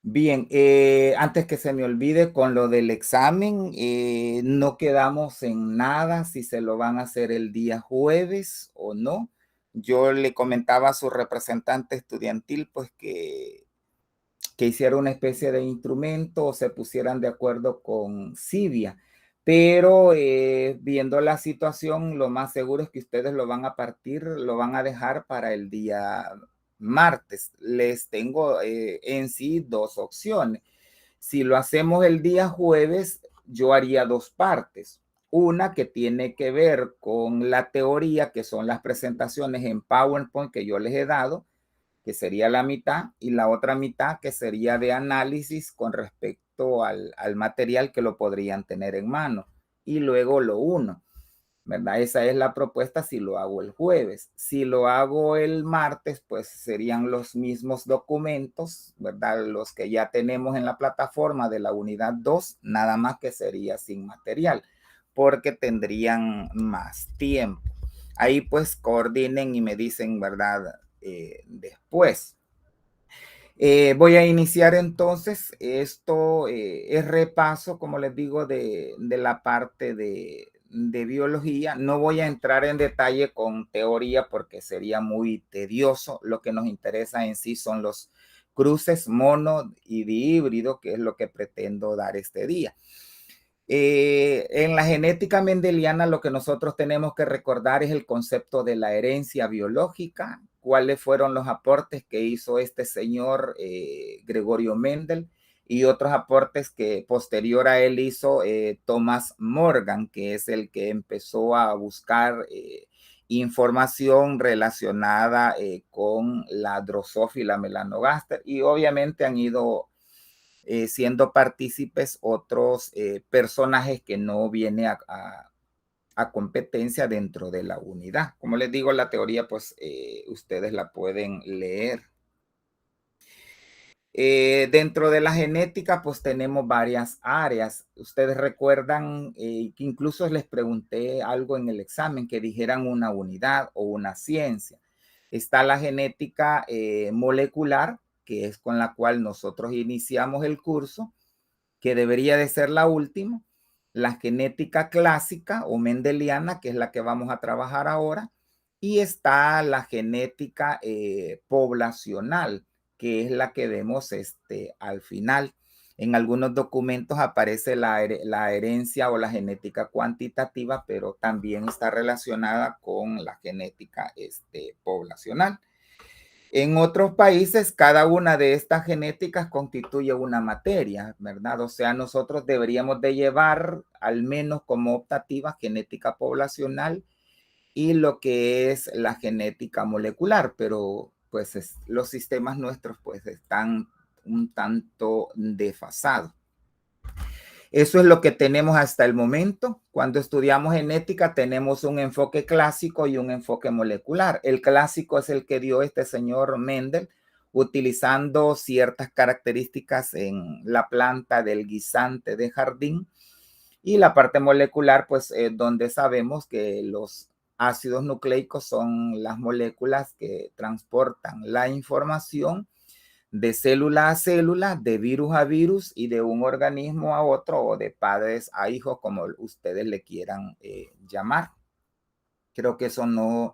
Bien, antes que se me olvide con lo del examen, no quedamos en nada si se lo van a hacer el día jueves o no. Yo le comentaba a su representante estudiantil pues que hiciera una especie de instrumento o se pusieran de acuerdo con Civia. Pero viendo la situación, lo más seguro es que ustedes lo van a partir, lo van a dejar para el día martes. Les tengo en sí dos opciones. Si lo hacemos el día jueves, yo haría dos partes. Una que tiene que ver con la teoría, que son las presentaciones en PowerPoint que yo les he dado, que sería la mitad, y la otra mitad que sería de análisis con respecto al material que lo podrían tener en mano. Y luego lo uno, ¿verdad? Esa es la propuesta si lo hago el jueves. Si lo hago el martes, pues serían los mismos documentos, ¿verdad? Los que ya tenemos en la plataforma de la unidad 2, nada más que sería sin material, porque tendrían más tiempo. Ahí pues coordinen y me dicen, ¿verdad? Después. Voy a iniciar entonces, esto es repaso, como les digo, de la parte de biología. No voy a entrar en detalle con teoría porque sería muy tedioso. Lo que nos interesa en sí son los cruces mono y dihíbrido, que es lo que pretendo dar este día. En la genética mendeliana lo que nosotros tenemos que recordar es el concepto de la herencia biológica, cuáles fueron los aportes que hizo este señor Gregorio Mendel y otros aportes que posterior a él hizo Thomas Morgan, que es el que empezó a buscar información relacionada con la Drosophila melanogaster, y obviamente han ido siendo partícipes otros personajes que no vienen a competencia dentro de la unidad. Como les digo, la teoría, pues ustedes la pueden leer. Dentro de la genética, pues tenemos varias áreas. Ustedes recuerdan que incluso les pregunté algo en el examen, que dijeran una unidad o una ciencia. Está la genética molecular, que es con la cual nosotros iniciamos el curso, que debería de ser la última, la genética clásica o mendeliana, que es la que vamos a trabajar ahora, y está la genética poblacional, que es la que vemos al final. En algunos documentos aparece la herencia o la genética cuantitativa, pero también está relacionada con la genética poblacional. En otros países, cada una de estas genéticas constituye una materia, ¿verdad? O sea, nosotros deberíamos de llevar al menos como optativa genética poblacional y lo que es la genética molecular, pero pues los sistemas nuestros pues están un tanto desfasados. Eso es lo que tenemos hasta el momento. Cuando estudiamos genética tenemos un enfoque clásico y un enfoque molecular. El clásico es el que dio este señor Mendel, utilizando ciertas características en la planta del guisante de jardín. Y la parte molecular, pues donde sabemos que los ácidos nucleicos son las moléculas que transportan la información de célula a célula, de virus a virus y de un organismo a otro o de padres a hijos, como ustedes le quieran llamar. Creo que eso no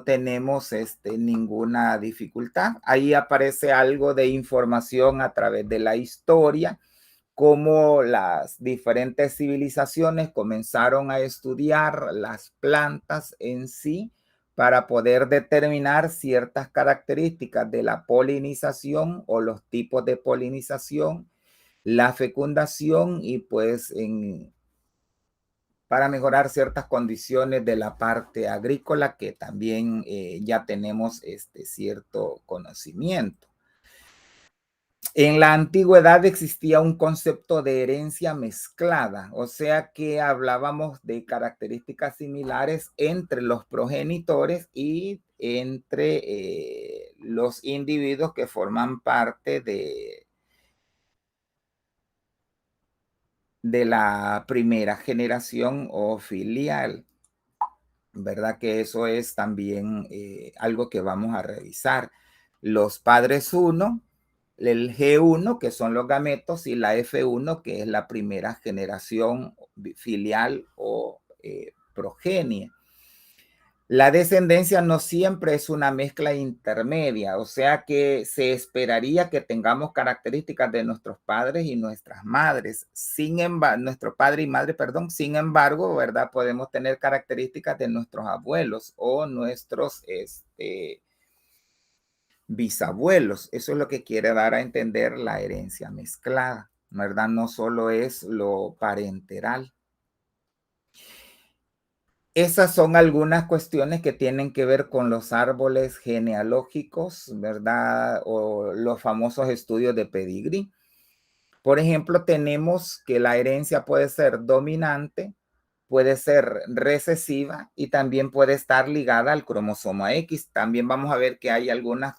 tenemos ninguna dificultad. Ahí aparece algo de información a través de la historia, cómo las diferentes civilizaciones comenzaron a estudiar las plantas en sí para poder determinar ciertas características de la polinización o los tipos de polinización, la fecundación y pues para mejorar ciertas condiciones de la parte agrícola que también ya tenemos cierto conocimiento. En la antigüedad existía un concepto de herencia mezclada, o sea que hablábamos de características similares entre los progenitores y entre los individuos que forman parte de la primera generación o filial, ¿verdad? Que eso es también algo que vamos a revisar. Los padres uno el G1, que son los gametos, y la F1, que es la primera generación filial o progenie. La descendencia no siempre es una mezcla intermedia, o sea que se esperaría que tengamos características de nuestros padres y nuestras madres. Sin embargo, nuestro padre y madre, perdón, sin embargo, ¿verdad? Podemos tener características de nuestros abuelos o nuestros bisabuelos. Eso es lo que quiere dar a entender la herencia mezclada, ¿verdad? No solo es lo parenteral. Esas son algunas cuestiones que tienen que ver con los árboles genealógicos, ¿verdad? O los famosos estudios de pedigrí. Por ejemplo, tenemos que la herencia puede ser dominante, puede ser recesiva y también puede estar ligada al cromosoma X. También vamos a ver que hay algunas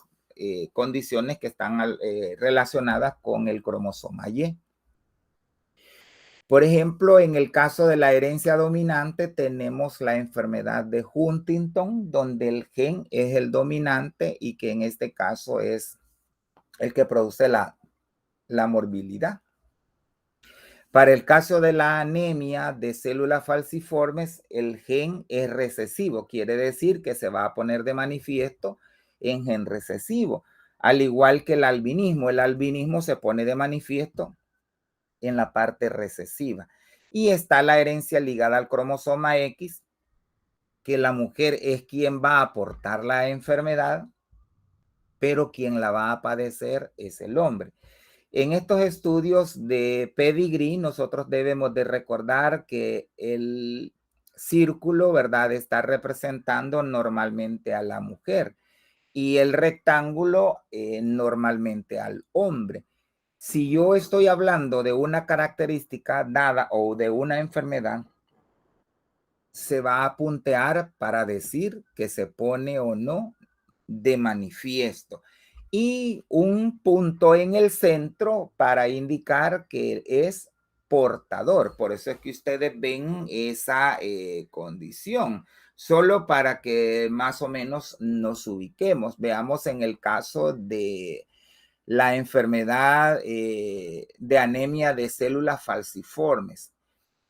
condiciones que están relacionadas con el cromosoma Y. Por ejemplo, en el caso de la herencia dominante, tenemos la enfermedad de Huntington, donde el gen es el dominante y que en este caso es el que produce la morbilidad. Para el caso de la anemia de células falciformes, el gen es recesivo, quiere decir que se va a poner de manifiesto en gen recesivo, al igual que el albinismo. El albinismo se pone de manifiesto en la parte recesiva. Y está la herencia ligada al cromosoma X, que la mujer es quien va a aportar la enfermedad, pero quien la va a padecer es el hombre. En estos estudios de pedigrí, nosotros debemos de recordar que el círculo, ¿verdad?, está representando normalmente a la mujer y el rectángulo normalmente al hombre. Si yo estoy hablando de una característica dada o de una enfermedad, se va a puntear para decir que se pone o no de manifiesto. Y un punto en el centro para indicar que es portador. Por eso es que ustedes ven esa condición. Solo para que más o menos nos ubiquemos. Veamos en el caso de la enfermedad de anemia de células falciformes.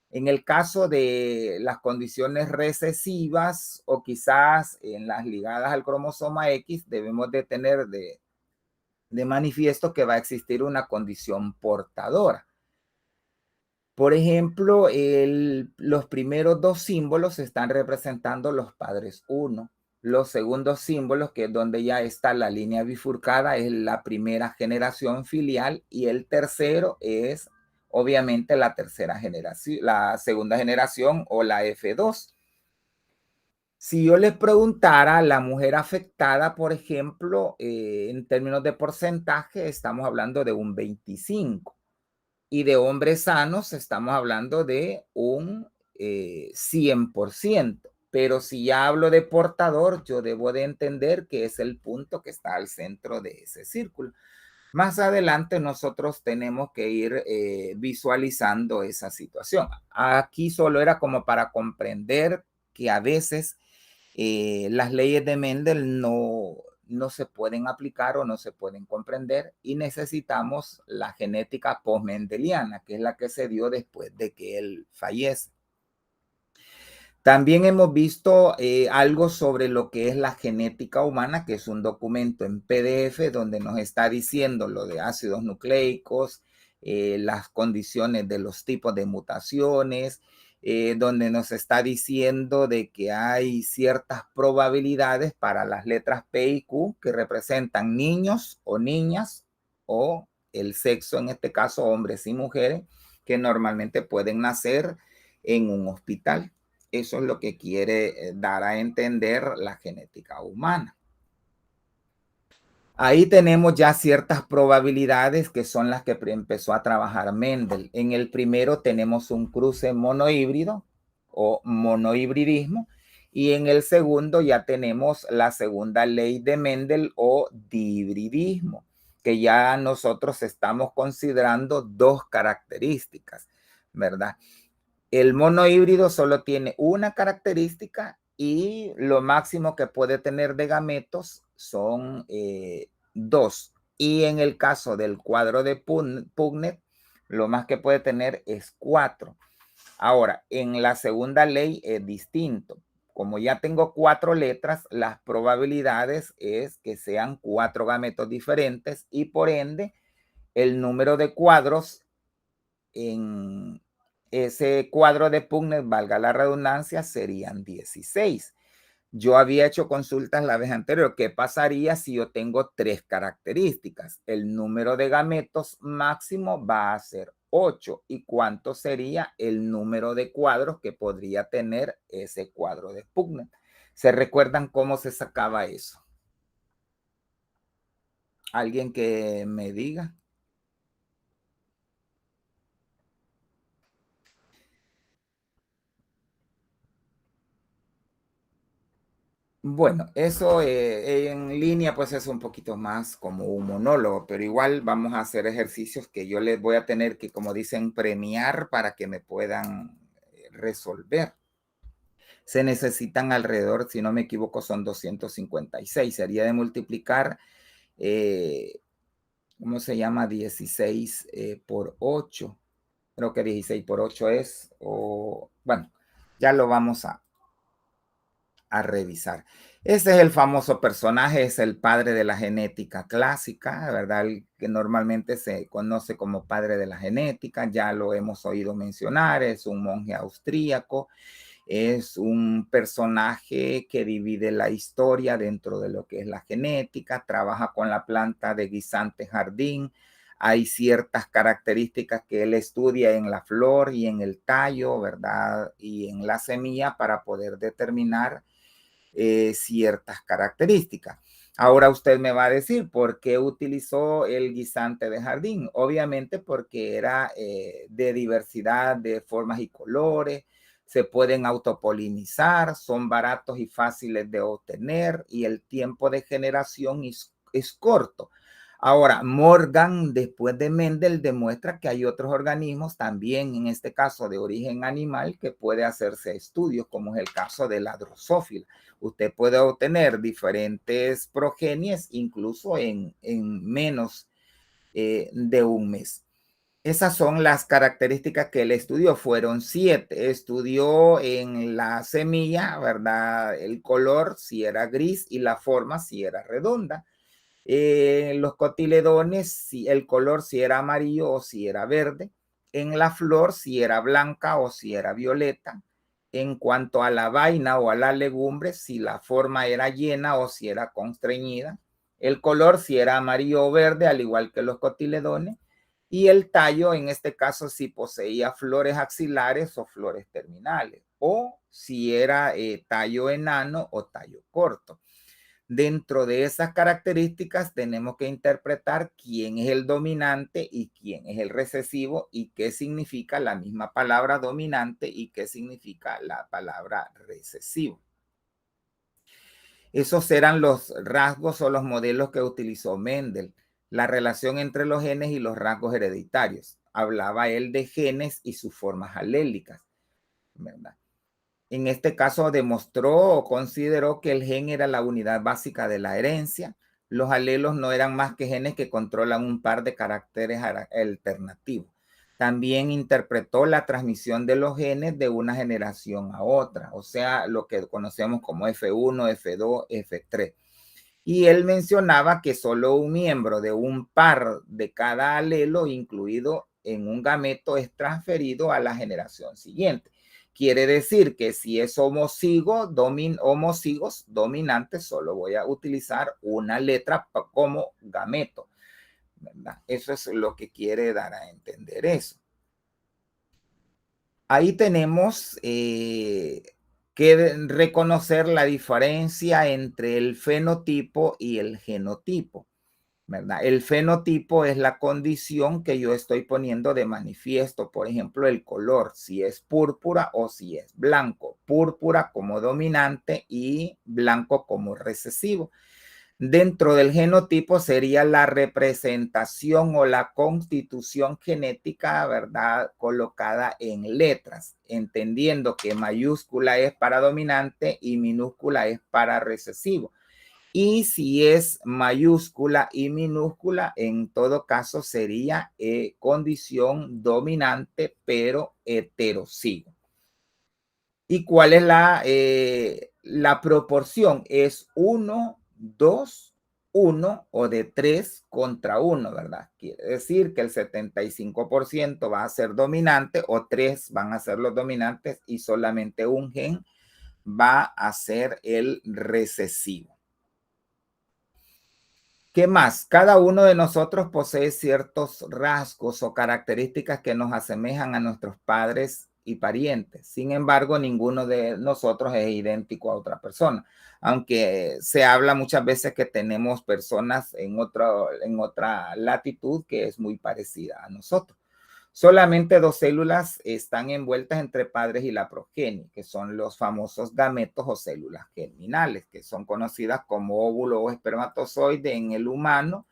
En el caso de las condiciones recesivas o quizás en las ligadas al cromosoma X, debemos de tener de manifiesto que va a existir una condición portadora. Por ejemplo, los primeros dos símbolos están representando los padres 1. Los segundos símbolos, que es donde ya está la línea bifurcada, es la primera generación filial y el tercero es obviamente la tercera generación, la segunda generación o la F2. Si yo les preguntara a la mujer afectada, por ejemplo, en términos de porcentaje, estamos hablando de un 25. Y de hombres sanos estamos hablando de un 100%. Pero si ya hablo de portador, yo debo de entender que es el punto que está al centro de ese círculo. Más adelante nosotros tenemos que ir visualizando esa situación. Aquí solo era como para comprender que a veces las leyes de Mendel no se pueden aplicar o no se pueden comprender y necesitamos la genética post-mendeliana, que es la que se dio después de que él fallece. También hemos visto algo sobre lo que es la genética humana, que es un documento en PDF donde nos está diciendo lo de ácidos nucleicos, las condiciones de los tipos de mutaciones, donde nos está diciendo de que hay ciertas probabilidades para las letras P y Q que representan niños o niñas o el sexo, en este caso hombres y mujeres, que normalmente pueden nacer en un hospital. Eso es lo que quiere dar a entender la genética humana. Ahí tenemos ya ciertas probabilidades que son las que empezó a trabajar Mendel. En el primero tenemos un cruce monohíbrido o monohibridismo y en el segundo ya tenemos la segunda ley de Mendel o dihibridismo, que ya nosotros estamos considerando dos características, ¿verdad? El monohíbrido solo tiene una característica y lo máximo que puede tener de gametos son dos. Y en el caso del cuadro de Punnett, lo más que puede tener es 4. Ahora, en la segunda ley es distinto. Como ya tengo 4 letras, las probabilidades es que sean 4 gametos diferentes y por ende el número de cuadros en ese cuadro de Punnett, valga la redundancia, serían 16. Yo había hecho consultas la vez anterior. ¿Qué pasaría si yo tengo 3 características? El número de gametos máximo va a ser 8. ¿Y cuánto sería el número de cuadros que podría tener ese cuadro de Punnett? ¿Se recuerdan cómo se sacaba eso? ¿Alguien que me diga? Bueno, eso en línea pues es un poquito más como un monólogo, pero igual vamos a hacer ejercicios que yo les voy a tener que, como dicen, premiar para que me puedan resolver. Se necesitan alrededor, si no me equivoco, son 256. Sería de multiplicar, ¿cómo se llama? 16 por 8. Creo que 16 por 8 es, o bueno, ya lo vamos a revisar. Ese es el famoso personaje, es el padre de la genética clásica, ¿verdad? El que normalmente se conoce como padre de la genética, ya lo hemos oído mencionar, es un monje austríaco, es un personaje que divide la historia dentro de lo que es la genética, trabaja con la planta de guisante jardín, hay ciertas características que él estudia en la flor y en el tallo, ¿verdad? Y en la semilla para poder determinar ciertas características. Ahora usted me va a decir, ¿por qué utilizó el guisante de jardín? Obviamente porque era de diversidad de formas y colores, se pueden autopolinizar, son baratos y fáciles de obtener y el tiempo de generación es corto. Ahora, Morgan, después de Mendel, demuestra que hay otros organismos también, en este caso de origen animal, que puede hacerse estudios, como es el caso de la drosófila. Usted puede obtener diferentes progenies incluso en menos de un mes. Esas son las características que él estudió, fueron 7. Estudió en la semilla, ¿verdad? El color, si era gris, y la forma, si era redonda. Los cotiledones, si el color, si era amarillo o si era verde. En la flor, si era blanca o si era violeta. En cuanto a la vaina o a la legumbre, si la forma era llena o si era constreñida. El color, si era amarillo o verde, al igual que los cotiledones. Y el tallo, en este caso, si poseía flores axilares o flores terminales. O si era tallo enano o tallo corto. Dentro de esas características tenemos que interpretar quién es el dominante y quién es el recesivo y qué significa la misma palabra dominante y qué significa la palabra recesivo. Esos eran los rasgos o los modelos que utilizó Mendel, la relación entre los genes y los rasgos hereditarios. Hablaba él de genes y sus formas alélicas, ¿verdad? En este caso demostró o consideró que el gen era la unidad básica de la herencia. Los alelos no eran más que genes que controlan un par de caracteres alternativos. También interpretó la transmisión de los genes de una generación a otra, o sea, lo que conocemos como F1, F2, F3. Y él mencionaba que solo un miembro de un par de cada alelo incluido en un gameto es transferido a la generación siguiente. Quiere decir que si es homocigos dominantes, solo voy a utilizar una letra como gameto, ¿verdad? Eso es lo que quiere dar a entender eso. Ahí tenemos que reconocer la diferencia entre el fenotipo y el genotipo, ¿verdad? El fenotipo es la condición que yo estoy poniendo de manifiesto, por ejemplo, el color, si es púrpura o si es blanco. Púrpura como dominante y blanco como recesivo. Dentro del genotipo sería la representación o la constitución genética, ¿verdad? Colocada en letras, entendiendo que mayúscula es para dominante y minúscula es para recesivo. Y si es mayúscula y minúscula, en todo caso sería condición dominante, pero heterocigo. ¿Y cuál es la proporción? Es 1, 2, 1 o de 3 contra 1, ¿verdad? Quiere decir que el 75% va a ser dominante o 3 van a ser los dominantes y solamente un gen va a ser el recesivo. ¿Qué más? Cada uno de nosotros posee ciertos rasgos o características que nos asemejan a nuestros padres y parientes. Sin embargo, ninguno de nosotros es idéntico a otra persona, aunque se habla muchas veces que tenemos personas en otra latitud que es muy parecida a nosotros. Solamente dos células están envueltas entre padres y la progenie, que son los famosos gametos o células germinales, que son conocidas como óvulo o espermatozoide en el humano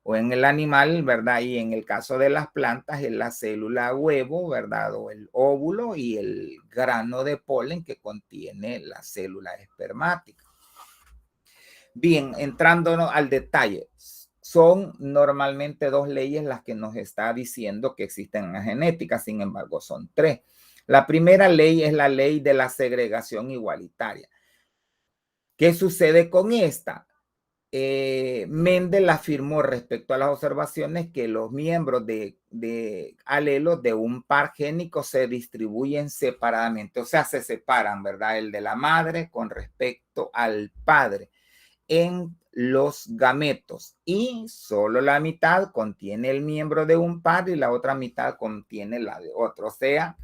o en el animal, ¿verdad? Y en el caso de las plantas es la célula huevo, ¿verdad? O el óvulo y el grano de polen que contiene la célula espermática. Bien, entrándonos al detalle, son normalmente dos leyes las que nos está diciendo que existen en la genética, sin embargo son tres. La primera ley es la ley de la segregación igualitaria. ¿Qué sucede con esta? Mendel afirmó respecto a las observaciones que los miembros de alelos de un par génico se distribuyen separadamente, o sea, se separan, ¿verdad? El de la madre con respecto al padre en los gametos y solo la mitad contiene el miembro de un par y la otra mitad contiene la de otro. O sea,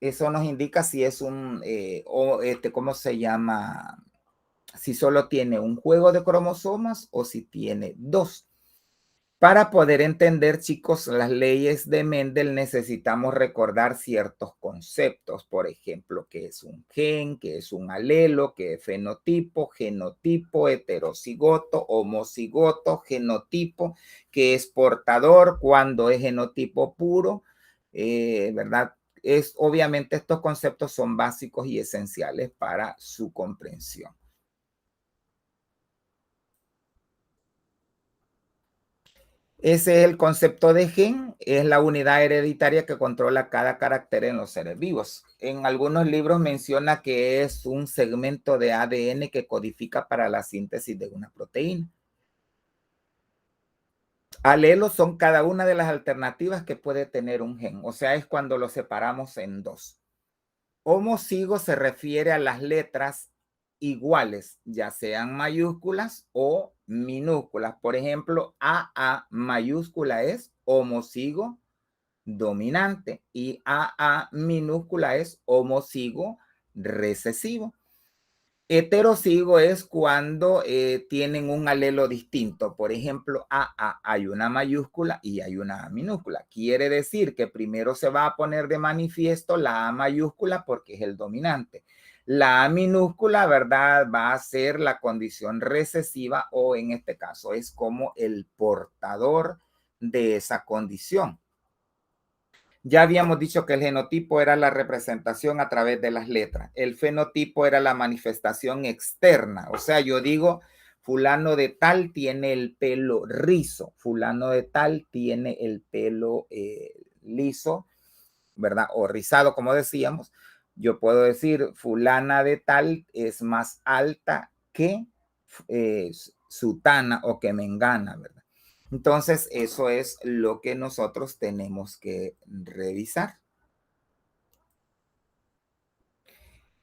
eso nos indica si es ¿cómo se llama? Si solo tiene un juego de cromosomas o si tiene dos. Para poder entender, chicos, las leyes de Mendel necesitamos recordar ciertos conceptos. Por ejemplo, qué es un gen, qué es un alelo, qué es fenotipo, genotipo, heterocigoto, homocigoto, genotipo, qué es portador, cuándo es genotipo puro, ¿verdad? Obviamente estos conceptos son básicos y esenciales para su comprensión. Ese es el concepto de gen, es la unidad hereditaria que controla cada carácter en los seres vivos. En algunos libros menciona que es un segmento de ADN que codifica para la síntesis de una proteína. Alelos son cada una de las alternativas que puede tener un gen, o sea, es cuando lo separamos en dos. Homocigo se refiere a las letras iguales, ya sean mayúsculas o minúsculas. Por ejemplo, AA mayúscula es homocigo dominante y AA minúscula es homocigo recesivo. Heterocigo es cuando tienen un alelo distinto. Por ejemplo, AA hay una mayúscula y hay una A minúscula. Quiere decir que primero se va a poner de manifiesto la A mayúscula porque es el dominante. La A minúscula, ¿verdad? Va a ser la condición recesiva o en este caso es como el portador de esa condición. Ya habíamos dicho que el genotipo era la representación a través de las letras. El fenotipo era la manifestación externa. O sea, yo digo, fulano de tal tiene el pelo rizo, fulano de tal tiene el pelo liso, ¿verdad? O rizado, como decíamos. Yo puedo decir, fulana de tal es más alta que sutana o que mengana, ¿verdad? Entonces, eso es lo que nosotros tenemos que revisar.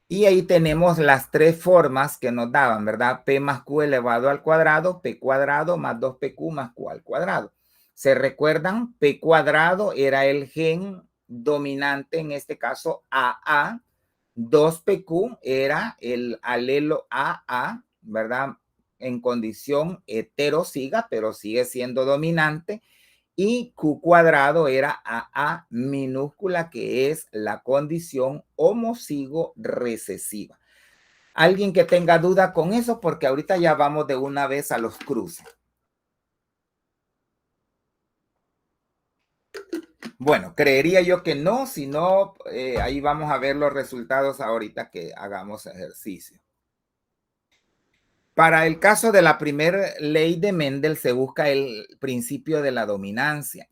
Y ahí tenemos las tres formas que nos daban, ¿verdad? P más Q elevado al cuadrado, P cuadrado más 2PQ más Q al cuadrado. ¿Se recuerdan? P cuadrado era el gen dominante, en este caso AA. 2PQ era el alelo AA, ¿verdad? En condición heterociga, pero sigue siendo dominante. Y Q cuadrado era AA minúscula, que es la condición homocigo recesiva. ¿Alguien que tenga duda con eso? Porque ahorita ya vamos de una vez a los cruces. Bueno, creería yo que no, si no, ahí vamos a ver los resultados ahorita que hagamos ejercicio. Para el caso de la primera ley de Mendel se busca el principio de la dominancia,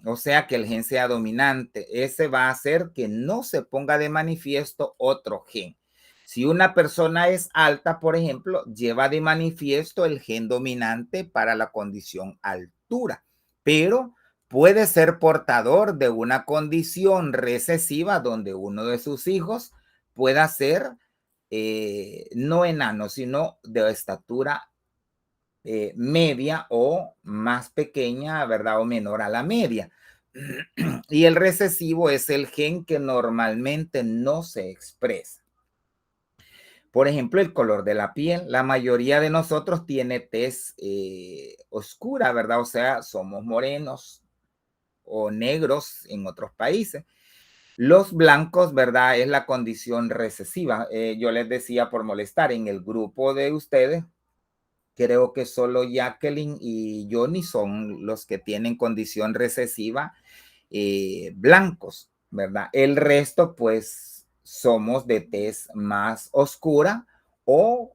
o sea, que el gen sea dominante. Ese va a hacer que no se ponga de manifiesto otro gen. Si una persona es alta, por ejemplo, lleva de manifiesto el gen dominante para la condición altura, pero puede ser portador de una condición recesiva donde uno de sus hijos pueda ser no enano, sino de estatura media o más pequeña, ¿verdad? O menor a la media. Y el recesivo es el gen que normalmente no se expresa. Por ejemplo, el color de la piel. La mayoría de nosotros tiene tez oscura, ¿verdad? O sea, somos morenos o negros en otros países. Los blancos, ¿verdad? Es la condición recesiva. Yo les decía por molestar, en el grupo de ustedes, creo que solo Jacqueline y Johnny son los que tienen condición recesiva blancos, ¿verdad? El resto, pues, somos de tez más oscura o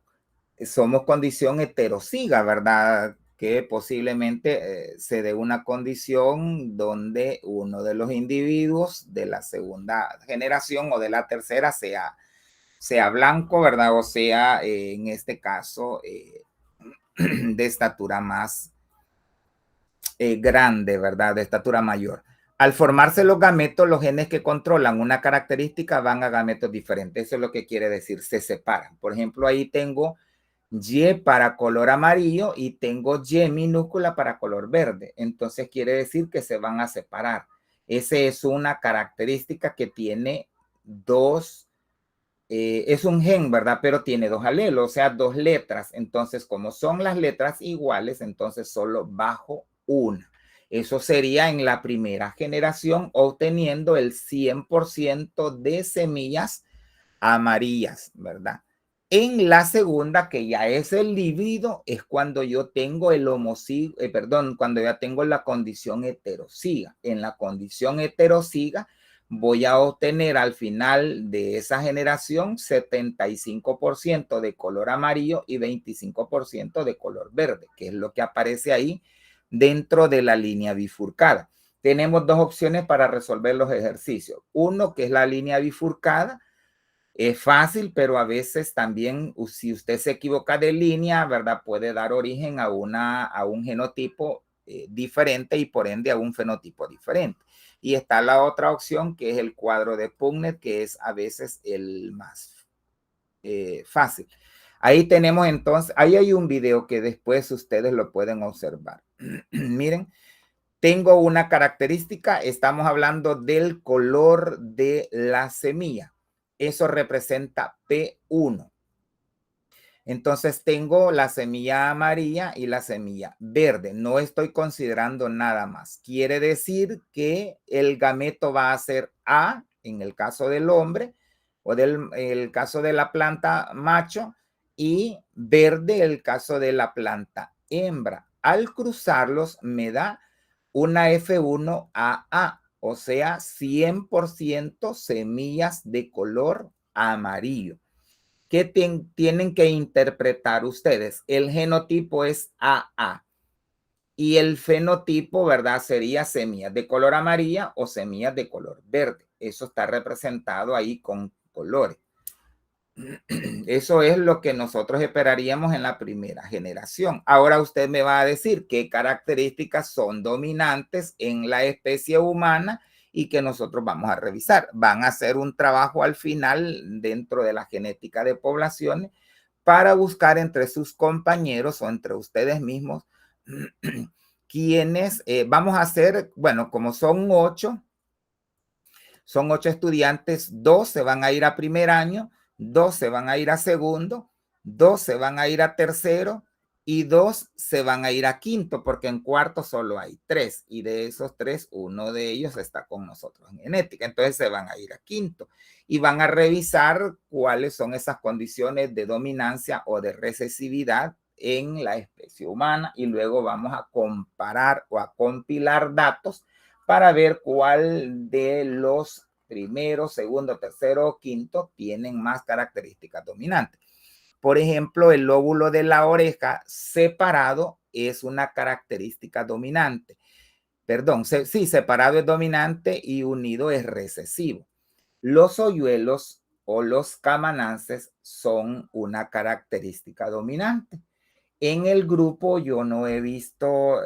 somos condición heterociga, ¿verdad? Que posiblemente se dé una condición donde uno de los individuos de la segunda generación o de la tercera sea blanco, ¿verdad? O sea, en este caso, de estatura más grande, ¿verdad? De estatura mayor. Al formarse los gametos, los genes que controlan una característica van a gametos diferentes. Eso es lo que quiere decir, se separan. Por ejemplo, ahí tengo Y para color amarillo y tengo Y minúscula para color verde. Entonces quiere decir que se van a separar. Esa es una característica que tiene dos, es un gen, ¿verdad? Pero tiene dos alelos, o sea, dos letras. Entonces, como son las letras iguales, entonces solo bajo una. Eso sería en la primera generación, obteniendo el 100% de semillas amarillas, ¿verdad? En la segunda, que ya es el híbrido, es cuando yo tengo el homocigo, cuando ya tengo la condición heterociga. En la condición heterociga voy a obtener al final de esa generación 75% de color amarillo y 25% de color verde, que es lo que aparece ahí dentro de la línea bifurcada. Tenemos dos opciones para resolver los ejercicios. Uno, que es la línea bifurcada. Es fácil, pero a veces también, si usted se equivoca de línea, ¿verdad? Puede dar origen a un genotipo diferente y por ende a un fenotipo diferente. Y está la otra opción, que es el cuadro de Punnett, que es a veces el más fácil. Ahí tenemos entonces, ahí hay un video que después ustedes lo pueden observar. Miren, tengo una característica, estamos hablando del color de la semilla. Eso representa P1. Entonces tengo la semilla amarilla y la semilla verde. No estoy considerando nada más. Quiere decir que el gameto va a ser A en el caso del hombre o el caso de la planta macho y verde el caso de la planta hembra. Al cruzarlos me da una F1AA, o sea, 100% semillas de color amarillo. ¿Qué tienen que interpretar ustedes? El genotipo es AA y el fenotipo, ¿verdad? Sería semillas de color amarilla o semillas de color verde. Eso está representado ahí con colores. Eso es lo que nosotros esperaríamos en la primera generación. Ahora usted me va a decir qué características son dominantes en la especie humana y que nosotros vamos a revisar. Van a hacer un trabajo al final dentro de la genética de poblaciones para buscar entre sus compañeros o entre ustedes mismos quienes vamos a hacer, bueno, como son 8 estudiantes, 2 se van a ir a primer año, 2 se van a ir a segundo, 2 se van a ir a tercero y 2 se van a ir a quinto, porque en cuarto solo hay 3 y de esos 3, uno de ellos está con nosotros en genética. Entonces se van a ir a quinto y van a revisar cuáles son esas condiciones de dominancia o de recesividad en la especie humana y luego vamos a comparar o a compilar datos para ver cuál de los primero, segundo, tercero o quinto tienen más características dominantes. Por ejemplo, el lóbulo de la oreja separado es una característica dominante. Perdón, sí, separado es dominante y unido es recesivo. Los hoyuelos o los camanances son una característica dominante. En el grupo yo no he visto,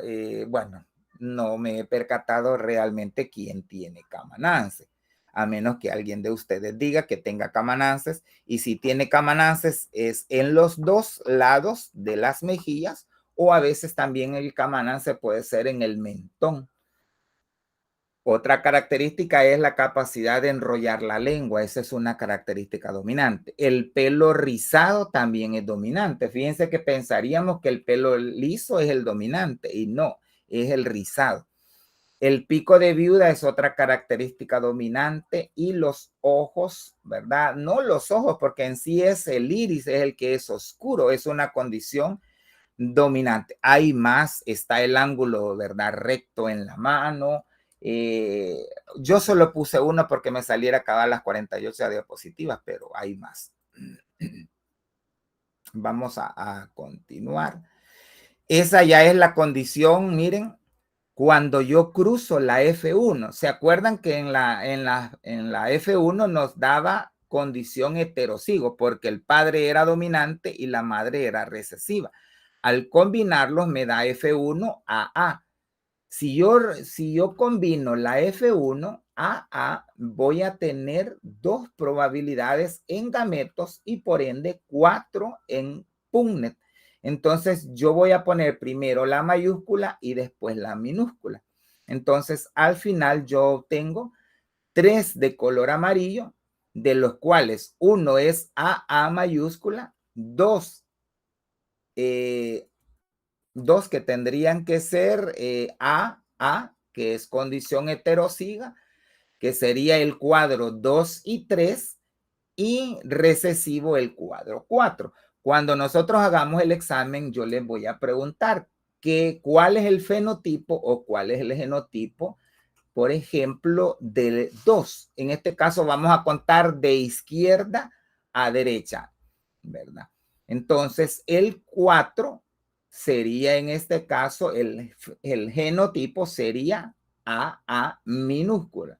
bueno, no me he percatado realmente quién tiene camanances, a menos que alguien de ustedes diga que tenga camanances, y si tiene camanances es en los dos lados de las mejillas, o a veces también el camanance puede ser en el mentón. Otra característica es la capacidad de enrollar la lengua. Esa es una característica dominante. El pelo rizado también es dominante. Fíjense que pensaríamos que el pelo liso es el dominante y no, es el rizado. El pico de viuda es otra característica dominante y los ojos, ¿verdad? No los ojos, porque en sí es el iris, es el que es oscuro, es una condición dominante. Hay más, está el ángulo, ¿verdad? Recto en la mano. Yo solo puse uno porque me saliera acabar las 48 diapositivas, pero hay más. Vamos a continuar. Esa ya es la condición, miren, cuando yo cruzo la F1. ¿Se acuerdan que en la F1 nos daba condición heterocigo porque el padre era dominante y la madre era recesiva? Al combinarlos me da F1 AA. Si yo combino la F1 AA, voy a tener 2 probabilidades en gametos y por ende 4 en pugnet. Entonces yo voy a poner primero la mayúscula y después la minúscula. Entonces al final yo obtengo 3 de color amarillo, de los cuales uno es AA mayúscula, 2 que tendrían que ser AA, que es condición heterociga, que sería el cuadro 2 y 3, y recesivo el cuadro 4. Cuando nosotros hagamos el examen, yo les voy a preguntar cuál es el fenotipo o cuál es el genotipo, por ejemplo, del 2. En este caso vamos a contar de izquierda a derecha, ¿verdad? Entonces, el 4 sería en este caso, el genotipo sería AA minúscula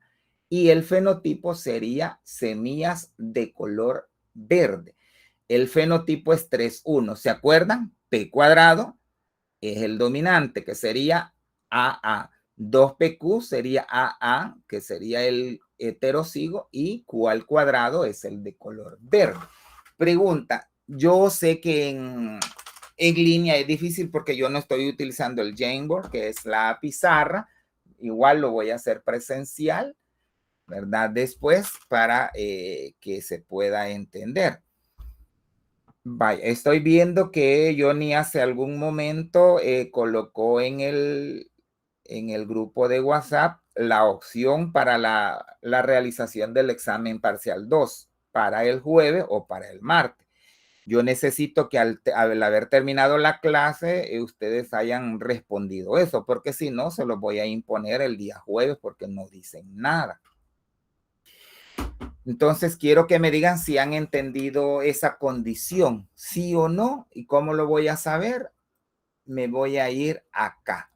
y el fenotipo sería semillas de color verde. El fenotipo es 3-1. ¿Se acuerdan? P cuadrado es el dominante, que sería AA. 2PQ sería AA, que sería el heterocigo, y Q al cuadrado es el de color verde. Pregunta, yo sé que en línea es difícil porque yo no estoy utilizando el Jamboard, que es la pizarra. Igual lo voy a hacer presencial, ¿verdad? Después para que se pueda entender. Vaya, estoy viendo que Johnny hace algún momento colocó en el grupo de WhatsApp la opción para la realización del examen parcial 2 para el jueves o para el martes. Yo necesito que al haber terminado la clase, ustedes hayan respondido eso, porque si no, se los voy a imponer el día jueves porque no dicen nada. Entonces, quiero que me digan si han entendido esa condición, sí o no, y cómo lo voy a saber. Me voy a ir acá.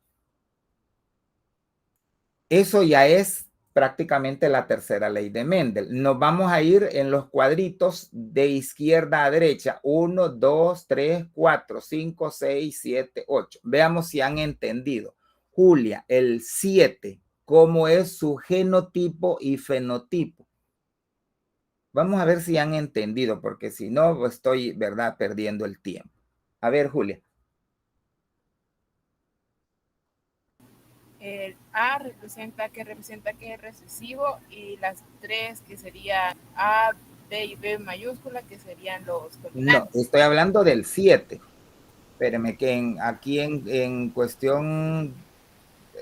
Eso ya es prácticamente la tercera ley de Mendel. Nos vamos a ir en los cuadritos de izquierda a derecha. 1, 2, 3, 4, 5, 6, 7, 8. Veamos si han entendido. Julia, el 7, ¿cómo es su genotipo y fenotipo? Vamos a ver si han entendido, porque si no, estoy, ¿verdad?, perdiendo el tiempo. A ver, Julia. El A representa que es recesivo y las 3 que serían A, B y B mayúscula que serían los dominantes. No, estoy hablando del 7. Espéreme, que aquí en cuestión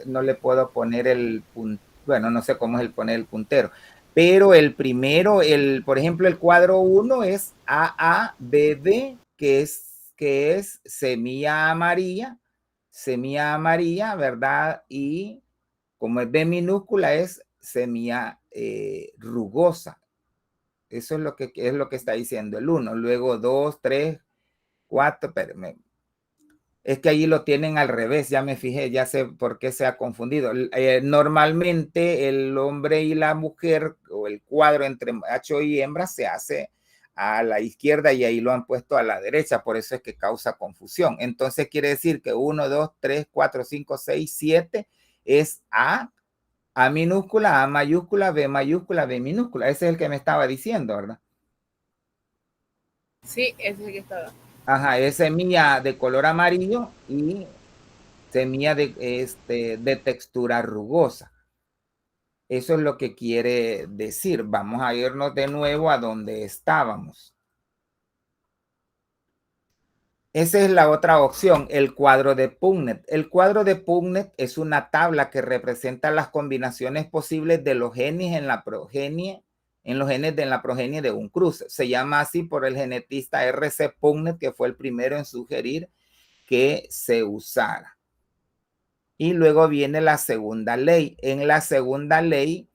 no le puedo poner el punto, bueno, no sé cómo es el poner el puntero, pero el primero, por ejemplo, el cuadro 1 es AABB, que es semilla amarilla, ¿verdad? Y como es B minúscula, es semilla rugosa. Eso es lo que está diciendo el 1. Luego 2, 3, 4, es que allí lo tienen al revés, ya me fijé, ya sé por qué se ha confundido. Normalmente el hombre y la mujer, o el cuadro entre macho y hembra, se hace a la izquierda y ahí lo han puesto a la derecha, por eso es que causa confusión. Entonces quiere decir que 1, 2, 3, 4, 5, 6, 7 es A minúscula, A mayúscula, B mayúscula, B minúscula. Ese es el que me estaba diciendo, ¿verdad? Sí, ese es el que estaba. Ajá, es semilla de color amarillo y semilla de textura rugosa. Eso es lo que quiere decir. Vamos a irnos de nuevo a donde estábamos. Esa es la otra opción, el cuadro de Punnett. El cuadro de Punnett es una tabla que representa las combinaciones posibles de los genes en la progenie, en los genes de la progenie de un cruce. Se llama así por el genetista R.C. Punnett, que fue el primero en sugerir que se usara. Y luego viene la segunda ley. En la segunda ley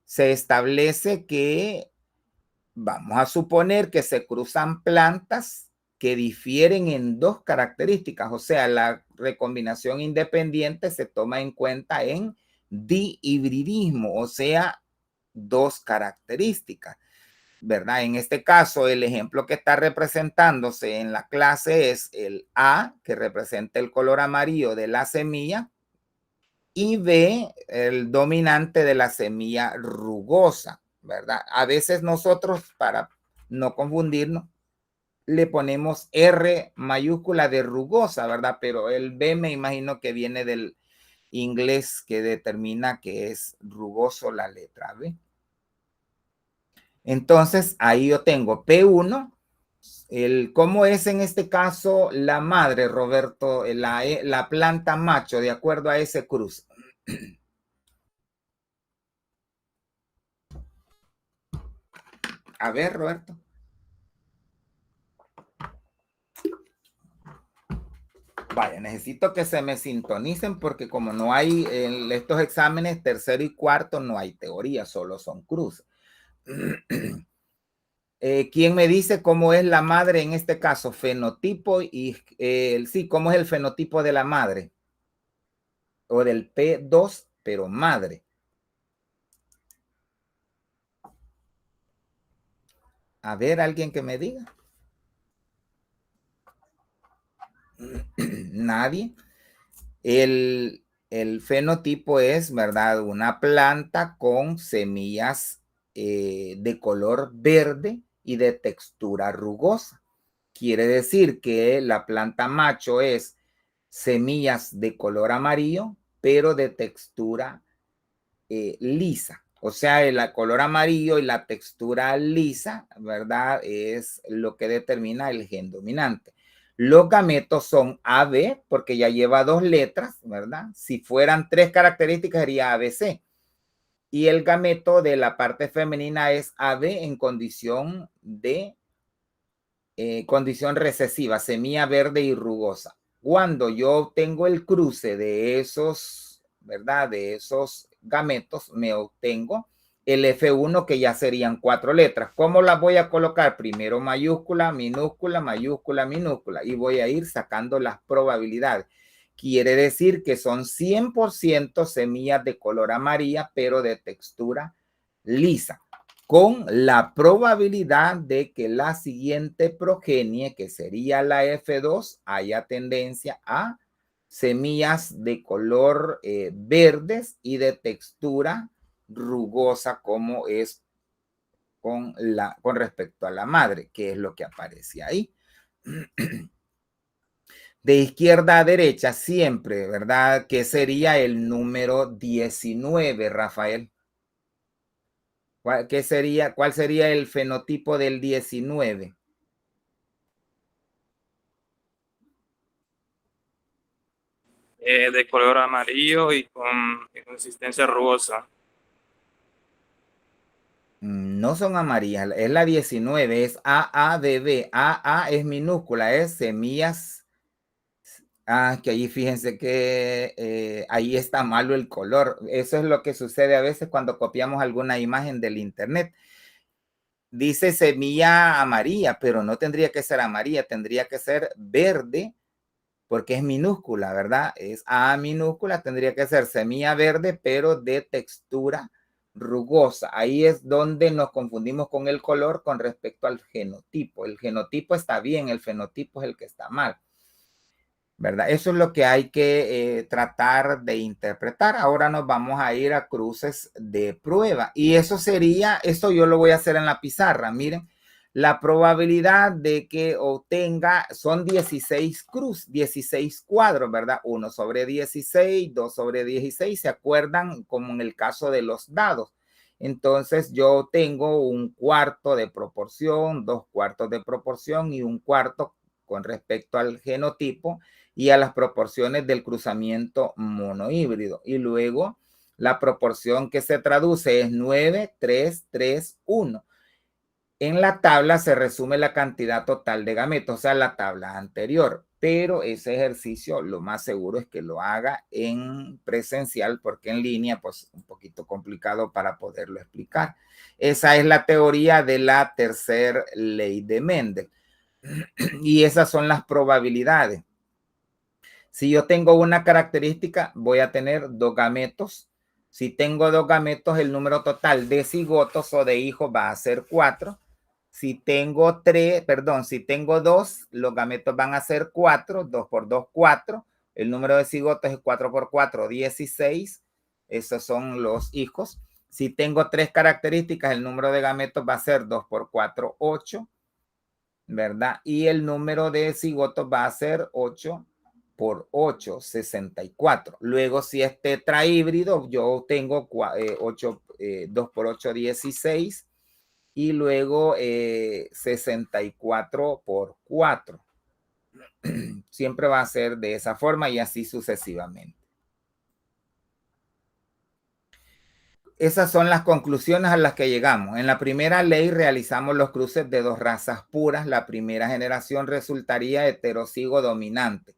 se establece que vamos a suponer que se cruzan plantas que difieren en dos características, o sea, la recombinación independiente se toma en cuenta en dihibridismo, o sea, dos características, ¿verdad? En este caso, el ejemplo que está representándose en la clase es el A, que representa el color amarillo de la semilla, y B, el dominante de la semilla rugosa, ¿verdad? A veces nosotros, para no confundirnos, le ponemos R mayúscula de rugosa, ¿verdad? Pero el B me imagino que viene del inglés que determina que es rugoso la letra B. Entonces, ahí yo tengo P1, ¿cómo es en este caso la madre, Roberto? La planta macho, de acuerdo a ese cruce. A ver, Roberto. Vaya, necesito que se me sintonicen porque como no hay en estos exámenes tercero y cuarto, no hay teoría, solo son cruces. ¿Quién me dice cómo es la madre en este caso? Fenotipo y sí, ¿cómo es el fenotipo de la madre? O del P2, pero madre. A ver, alguien que me diga. Nadie. El fenotipo es, ¿verdad? Una planta con semillas de color verde y de textura rugosa. Quiere decir que la planta macho es semillas de color amarillo, pero de textura lisa. O sea, el color amarillo y la textura lisa, ¿verdad? Es lo que determina el gen dominante. Los gametos son AB, porque ya lleva dos letras, ¿verdad? Si fueran tres características, sería ABC. Y el gameto de la parte femenina es AB en condición de condición recesiva, semilla verde y rugosa. Cuando yo obtengo el cruce de esos, ¿verdad? De esos gametos, me obtengo el F1, que ya serían 4 letras. ¿Cómo las voy a colocar? Primero mayúscula, minúscula, mayúscula, minúscula. Y voy a ir sacando las probabilidades. Quiere decir que son 100% semillas de color amarilla, pero de textura lisa, con la probabilidad de que la siguiente progenie, que sería la F2, haya tendencia a semillas de color verdes y de textura rugosa, como es con respecto a la madre, que es lo que aparece ahí. De izquierda a derecha siempre, ¿verdad? Que sería el número 19, Rafael. ¿Cuál sería el fenotipo del 19? De color amarillo y con consistencia rugosa. No son amarillas, es la 19, es AABB. AA es minúscula, es semillas. Que ahí fíjense que ahí está malo el color. Eso es lo que sucede a veces cuando copiamos alguna imagen del internet. dice semilla amarilla, pero no tendría que ser amarilla, tendría que ser verde, porque es minúscula, ¿verdad? Es A minúscula, tendría que ser semilla verde, pero de textura rugosa. Ahí es donde nos confundimos con el color con respecto al genotipo. El genotipo está bien, el fenotipo es el que está mal, ¿verdad? Eso es lo que hay que tratar de interpretar. Ahora nos vamos a ir a cruces de prueba. Y eso sería, esto yo lo voy a hacer en la pizarra. Miren, la probabilidad de que obtenga son 16 cuadros, ¿verdad? 1 sobre 16, 2 sobre 16, ¿se acuerdan? Como en el caso de los dados. Entonces yo tengo un cuarto de proporción, 2 cuartos de proporción y un cuarto con respecto al genotipo y a las proporciones del cruzamiento monohíbrido. Y luego la proporción que se traduce es 9, 3, 3, 1. En la tabla se resume la cantidad total de gametos, o sea, la tabla anterior, pero ese ejercicio lo más seguro es que lo haga en presencial, porque en línea, pues un poquito complicado para poderlo explicar. Esa es la teoría de la tercera ley de Mendel. Y esas son las probabilidades. Si yo tengo una característica, voy a tener 2 gametos. Si tengo 2 gametos, el número total de cigotos o de hijos va a ser 4. Si tengo 3, perdón, si tengo 2, los gametos van a ser 4. 2 por 2, 4. El número de cigotos es 4 por 4, 16. Esos son los hijos. Si tengo 3 características, el número de gametos va a ser 2 por 4, 8, ¿verdad? Y el número de cigotos va a ser 8 por 8, 64. Luego, si es tetrahíbrido, yo tengo 2 por 8, 16. Y luego 64 por 4. Siempre va a ser de esa forma y así sucesivamente. Esas son las conclusiones a las que llegamos. En la primera ley realizamos los cruces de 2 razas puras. La primera generación resultaría heterocigo dominante.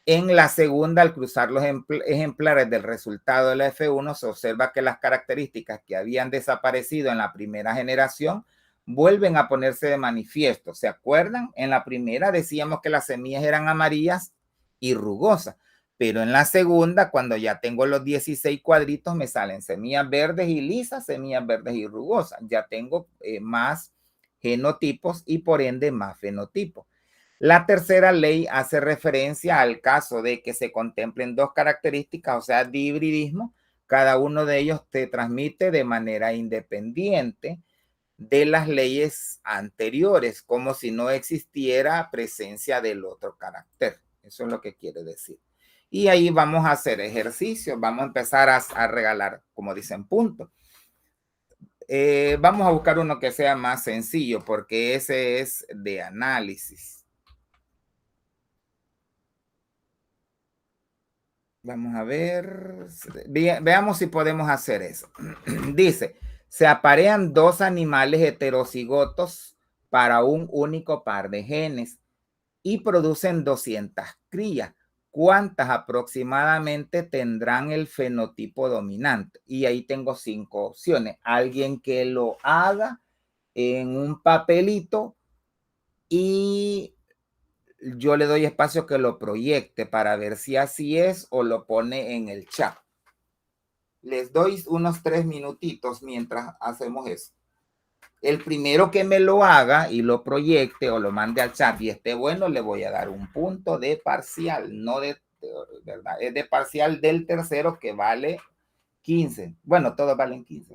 En la segunda, al cruzar los ejemplares del resultado de la F1, se observa que las características que habían desaparecido en la primera generación vuelven a ponerse de manifiesto. ¿Se acuerdan? En la primera decíamos que las semillas eran amarillas y rugosas, pero en la segunda, cuando ya tengo los 16 cuadritos, me salen semillas verdes y lisas, semillas verdes y rugosas. Ya tengo más genotipos y por ende más fenotipos. La tercera ley hace referencia al caso de que se contemplen 2 características, o sea, de hibridismo. Cada uno de ellos te transmite de manera independiente de las leyes anteriores, como si no existiera presencia del otro carácter. Eso es lo que quiere decir. Y ahí vamos a hacer ejercicios, vamos a empezar a regalar, como dicen, puntos. Vamos a buscar uno que sea más sencillo, porque ese es de análisis. Vamos a ver, veamos si podemos hacer eso. Dice, se aparean 2 animales heterocigotos para un único par de genes y producen 200 crías. ¿Cuántas aproximadamente tendrán el fenotipo dominante? Y ahí tengo 5 opciones. Alguien que lo haga en un papelito y yo le doy espacio que lo proyecte para ver si así es o lo pone en el chat. Les doy unos 3 minutitos mientras hacemos eso. El primero que me lo haga y lo proyecte o lo mande al chat y esté bueno, le voy a dar un punto de parcial, no de verdad, es de parcial del tercero que vale 15. Bueno, todos valen 15.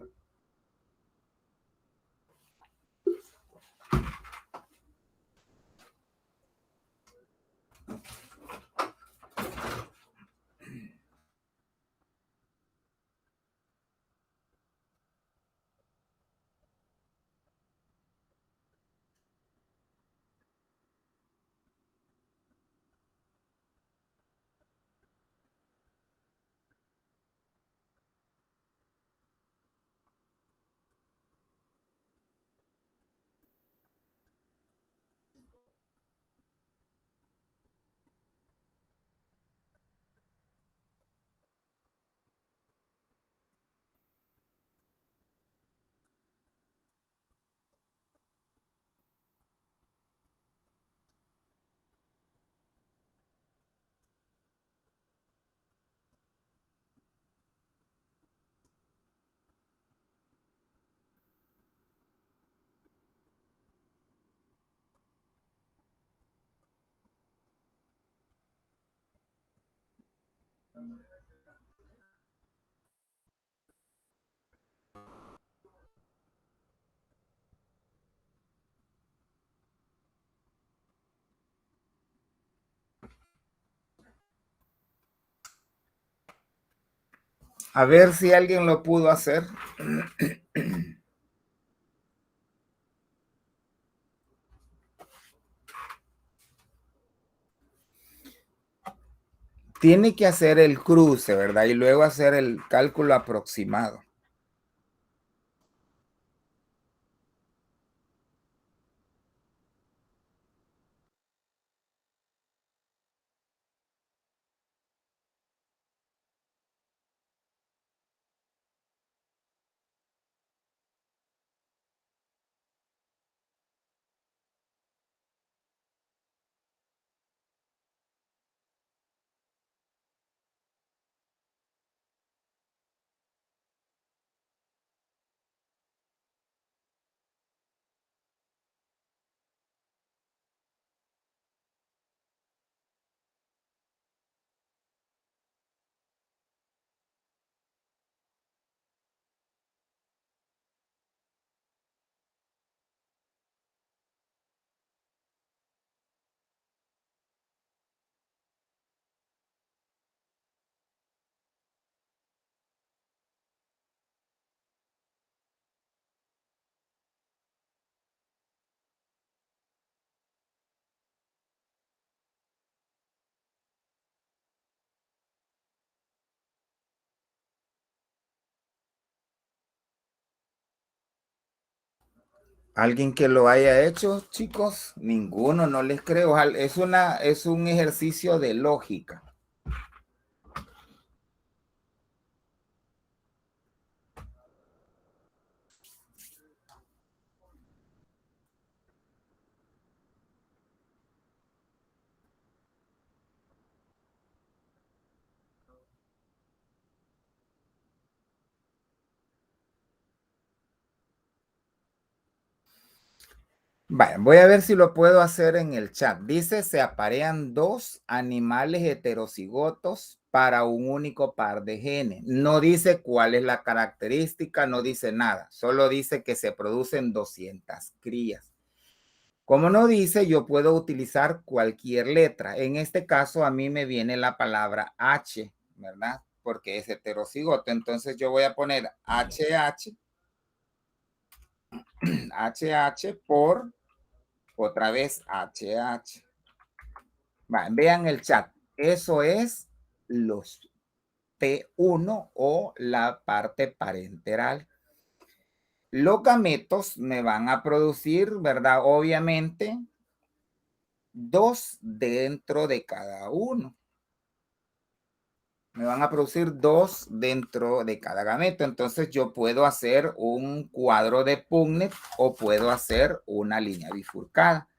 A ver si alguien lo pudo hacer. Tiene que hacer el cruce, ¿verdad? Y luego hacer el cálculo aproximado. ¿Alguien que lo haya hecho, chicos? Ninguno, no les creo. Es un ejercicio de lógica. Vale, voy a ver si lo puedo hacer en el chat. Dice, se aparean dos animales heterocigotos para un único par de genes. No dice cuál es la característica, no dice nada. Solo dice que se producen 200 crías. Como no dice, yo puedo utilizar cualquier letra. En este caso, a mí me viene la palabra H, ¿verdad? Porque es heterocigoto. Entonces yo voy a poner HH, HH por otra vez HH. Vean el chat. Eso es los P1 o la parte parenteral. Los gametos me van a producir, ¿verdad? Obviamente, dos dentro de cada uno. Me van a producir dos dentro de cada gameto. Entonces yo puedo hacer un cuadro de Punnett o puedo hacer una línea bifurcada.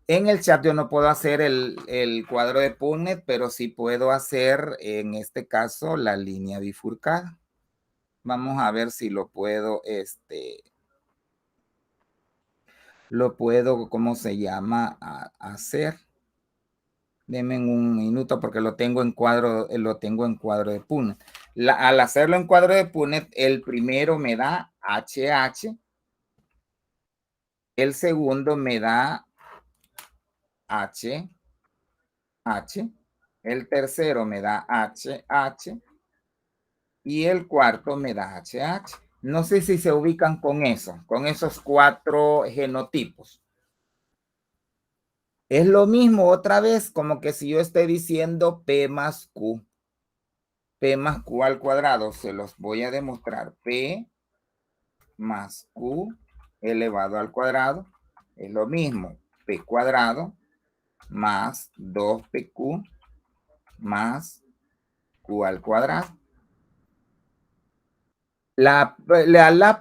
En el chat yo no puedo hacer el cuadro de Punnett, pero sí puedo hacer en este caso la línea bifurcada. Vamos a ver si lo puedo, ¿cómo se llama? Hacer. Denme un minuto porque lo tengo en cuadro de Punnett. Al hacerlo en cuadro de Punnett, el primero me da HH, el segundo me da HH, el tercero me da HH y el cuarto me da HH. No sé si se ubican con eso, con esos cuatro genotipos. Es lo mismo otra vez, como que si yo estoy diciendo P más Q. P más Q al cuadrado, se los voy a demostrar. P más Q elevado al cuadrado es lo mismo. P cuadrado más 2PQ más Q al cuadrado. La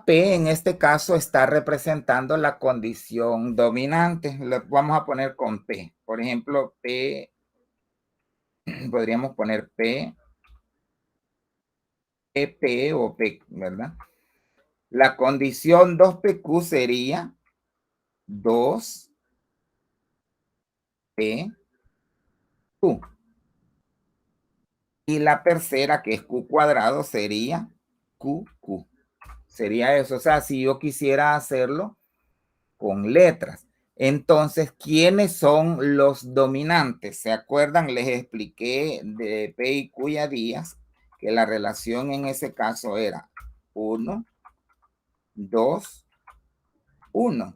P en este caso está representando la condición dominante. Le vamos a poner con P. Por ejemplo, P, podríamos poner P, P o P, ¿verdad? La condición 2PQ sería 2PQ. Y la tercera, que es Q cuadrado, sería QQ. Sería eso. O sea, si yo quisiera hacerlo con letras. Entonces, ¿quiénes son los dominantes? ¿Se acuerdan? Les expliqué de P y Q y a Díaz que la relación en ese caso era 1, 2, 1.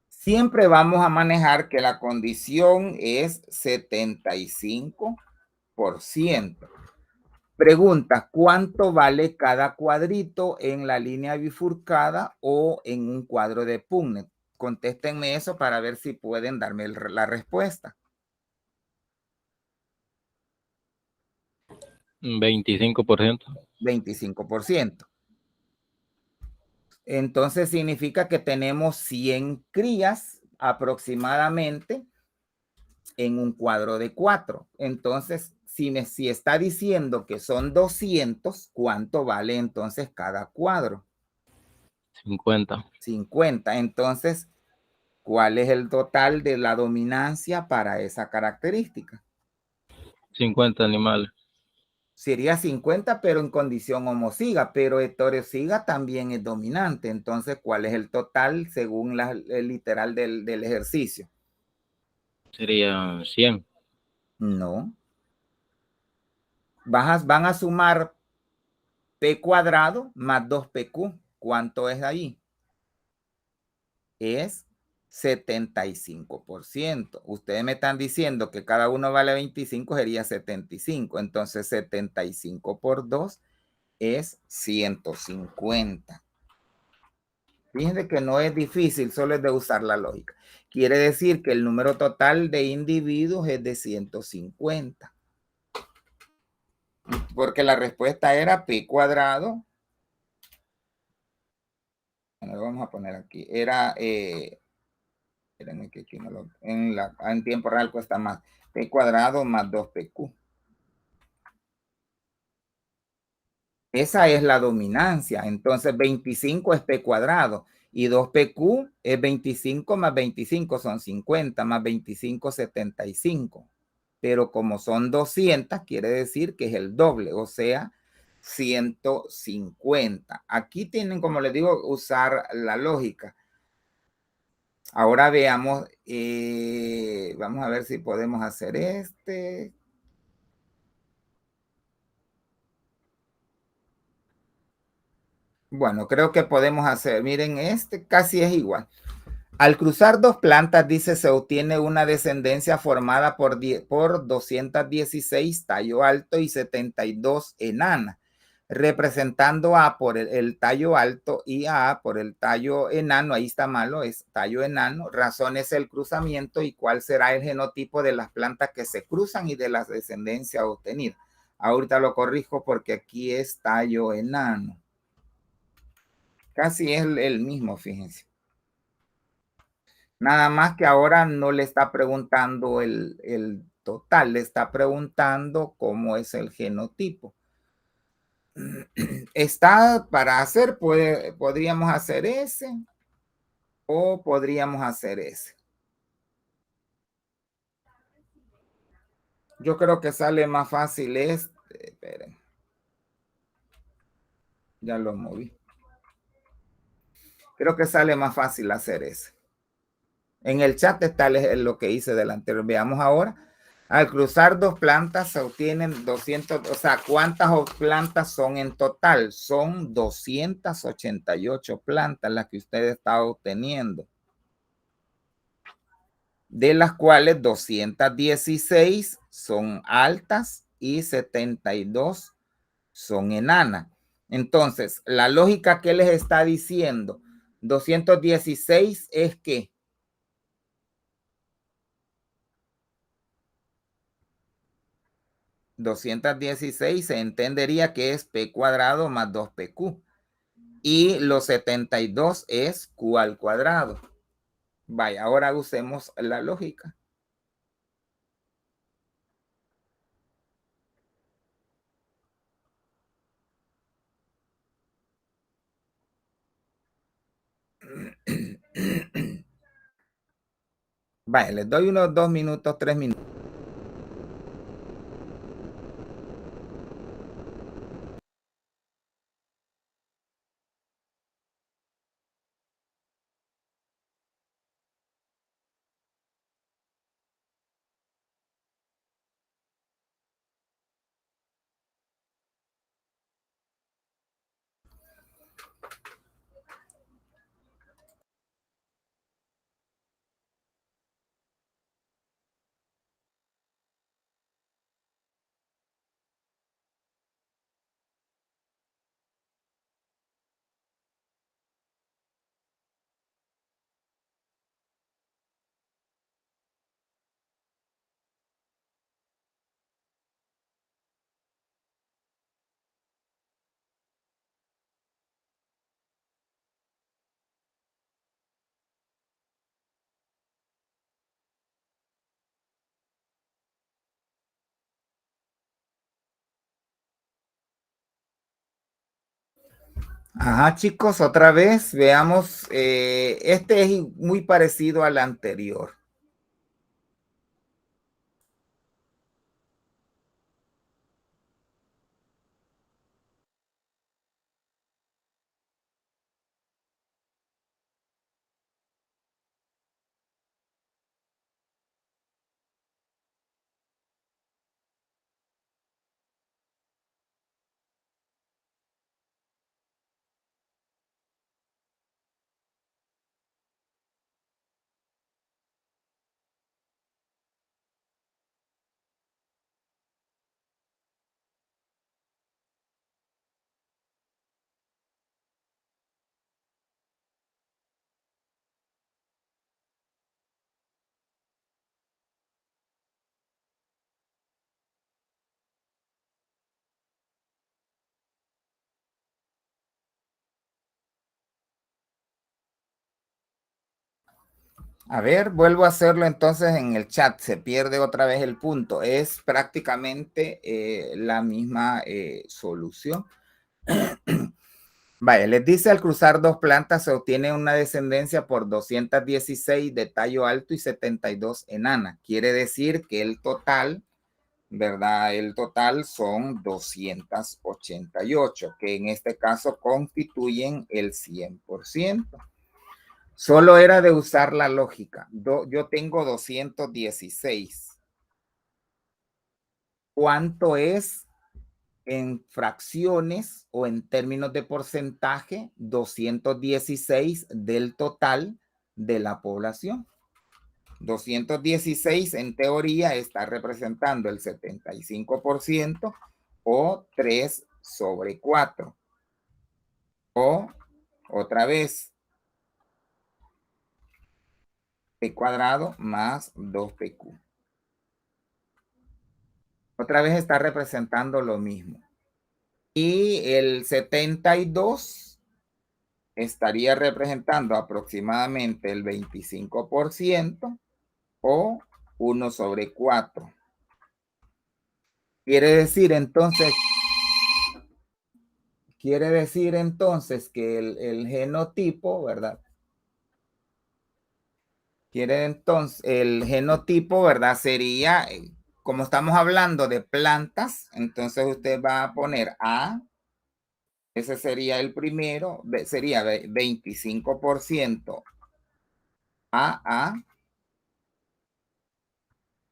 Siempre vamos a manejar que la condición es 75%. Pregunta, ¿cuánto vale cada cuadrito en la línea bifurcada o en un cuadro de Punnett? Contéstenme eso para ver si pueden darme la respuesta. 25%. 25%. Entonces significa que tenemos 100 crías aproximadamente en un cuadro de 4. Entonces, si está diciendo que son 200, ¿cuánto vale entonces cada cuadro? 50. 50. Entonces, ¿cuál es el total de la dominancia para esa característica? 50 animales. Sería 50, pero en condición homociga, pero heterociga también es dominante. Entonces, ¿cuál es el total según el literal del ejercicio? Sería 100. No. Van a sumar P cuadrado más 2PQ. ¿Cuánto es ahí? Es 75%. Ustedes me están diciendo que cada uno vale 25, sería 75. Entonces 75 por 2 es 150. Fíjense que no es difícil, solo es de usar la lógica. Quiere decir que el número total de individuos es de 150. Porque la respuesta era P cuadrado. Bueno, vamos a poner aquí. Era... espérenme que aquí no en tiempo real cuesta más. P cuadrado más 2PQ. Esa es la dominancia. Entonces 25 es P cuadrado y 2PQ es 25 más 25 son 50 más 25 75. Pero como son 200 quiere decir que es el doble, o sea 150. Aquí tienen, como les digo, usar la lógica. Ahora veamos, vamos a ver si podemos hacer este. Bueno, creo que podemos hacer, miren, este casi es igual. Al cruzar dos plantas, dice, se obtiene una descendencia formada por 216 tallo alto y 72 enana, representando A por el tallo alto y A por el tallo enano. Ahí está malo, es tallo enano. Razón es el cruzamiento y cuál será el genotipo de las plantas que se cruzan y de la descendencia obtenida. Ahorita lo corrijo porque aquí es tallo enano. Casi es el mismo, fíjense. Nada más que ahora no le está preguntando el total, le está preguntando cómo es el genotipo. Está para hacer, podríamos hacer ese o podríamos hacer ese. Yo creo que sale más fácil este. Esperen. Ya lo moví. Creo que sale más fácil hacer ese. En el chat está lo que hice del anterior. Veamos ahora. Al cruzar dos plantas se obtienen 200, o sea, ¿cuántas plantas son en total? Son 288 plantas las que usted está obteniendo, de las cuales 216 son altas y 72 son enanas. Entonces, la lógica que les está diciendo, 216 es que 216 se entendería que es P cuadrado más 2PQ. Y los 72 es Q al cuadrado. Vaya, ahora usemos la lógica. Vaya, les doy unos 2 minutos, 3 minutos. Ajá, chicos, otra vez veamos. Este es muy parecido al anterior. A ver, vuelvo a hacerlo entonces en el chat. Se pierde otra vez el punto. Es prácticamente la misma solución. Vaya, les dice al cruzar dos plantas se obtiene una descendencia por 216 de tallo alto y 72 enana. Quiere decir que el total, ¿verdad? El total son 288, que en este caso constituyen el 100%. Solo era de usar la lógica. Yo tengo 216. ¿Cuánto es en fracciones o en términos de porcentaje? 216 del total de la población. 216 en teoría está representando el 75% o 3 sobre 4. O otra vez, p cuadrado más 2pq. Otra vez está representando lo mismo. Y el 72 estaría representando aproximadamente el 25% o 1 sobre 4. Quiere decir entonces que el genotipo, ¿verdad? El genotipo, ¿verdad? Sería, como estamos hablando de plantas, entonces usted va a poner A, ese sería el primero, sería 25% AA,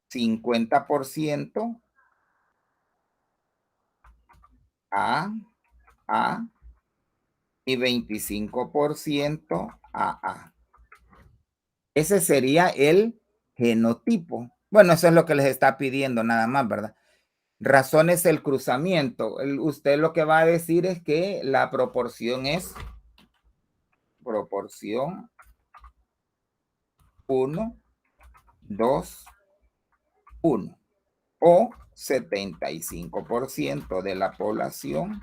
50% A y 25% AA. Ese sería el genotipo. Bueno, eso es lo que les está pidiendo nada más, ¿verdad? Razones el cruzamiento. Usted lo que va a decir es que la proporción es proporción 1, 2, 1. O 75% de la población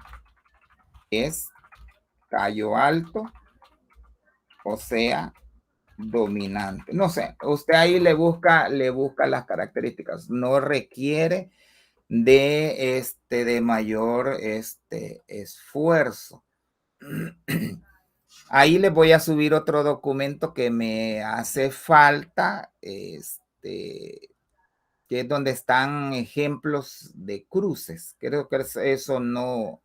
es tallo alto, o sea, dominante. No sé, usted ahí le busca las características. No requiere de mayor esfuerzo. Ahí les voy a subir otro documento que me hace falta, que es donde están ejemplos de cruces. Creo que eso no,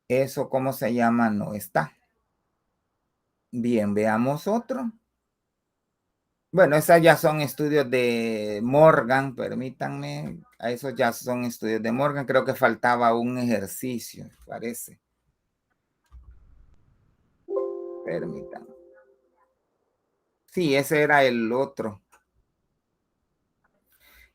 eso, ¿cómo se llama? No está. Bien, veamos otro. Bueno, esas ya son estudios de Morgan, permítanme. A esos ya son estudios de Morgan. Creo que faltaba un ejercicio, parece. Permítanme. Sí, ese era el otro.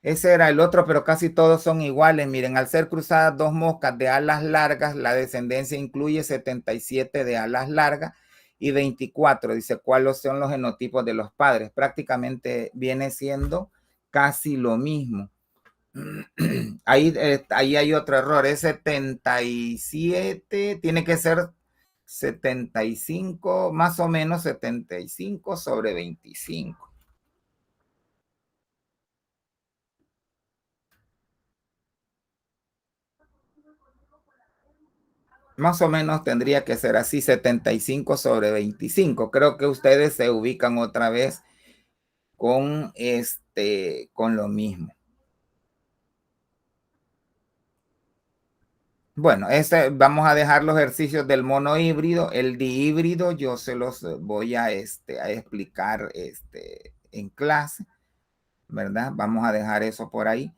Ese era el otro, pero casi todos son iguales. Miren, al ser cruzadas dos moscas de alas largas, la descendencia incluye 77 de alas largas y 24. Dice, ¿cuáles son los genotipos de los padres? Prácticamente viene siendo casi lo mismo. Ahí hay otro error, es 77, tiene que ser 75, más o menos 75 sobre 25. Más o menos tendría que ser así, 75 sobre 25. Creo que ustedes se ubican otra vez con lo mismo. Bueno, vamos a dejar los ejercicios del mono híbrido. El dihíbrido yo se los voy a explicar en clase, ¿verdad? Vamos a dejar eso por ahí.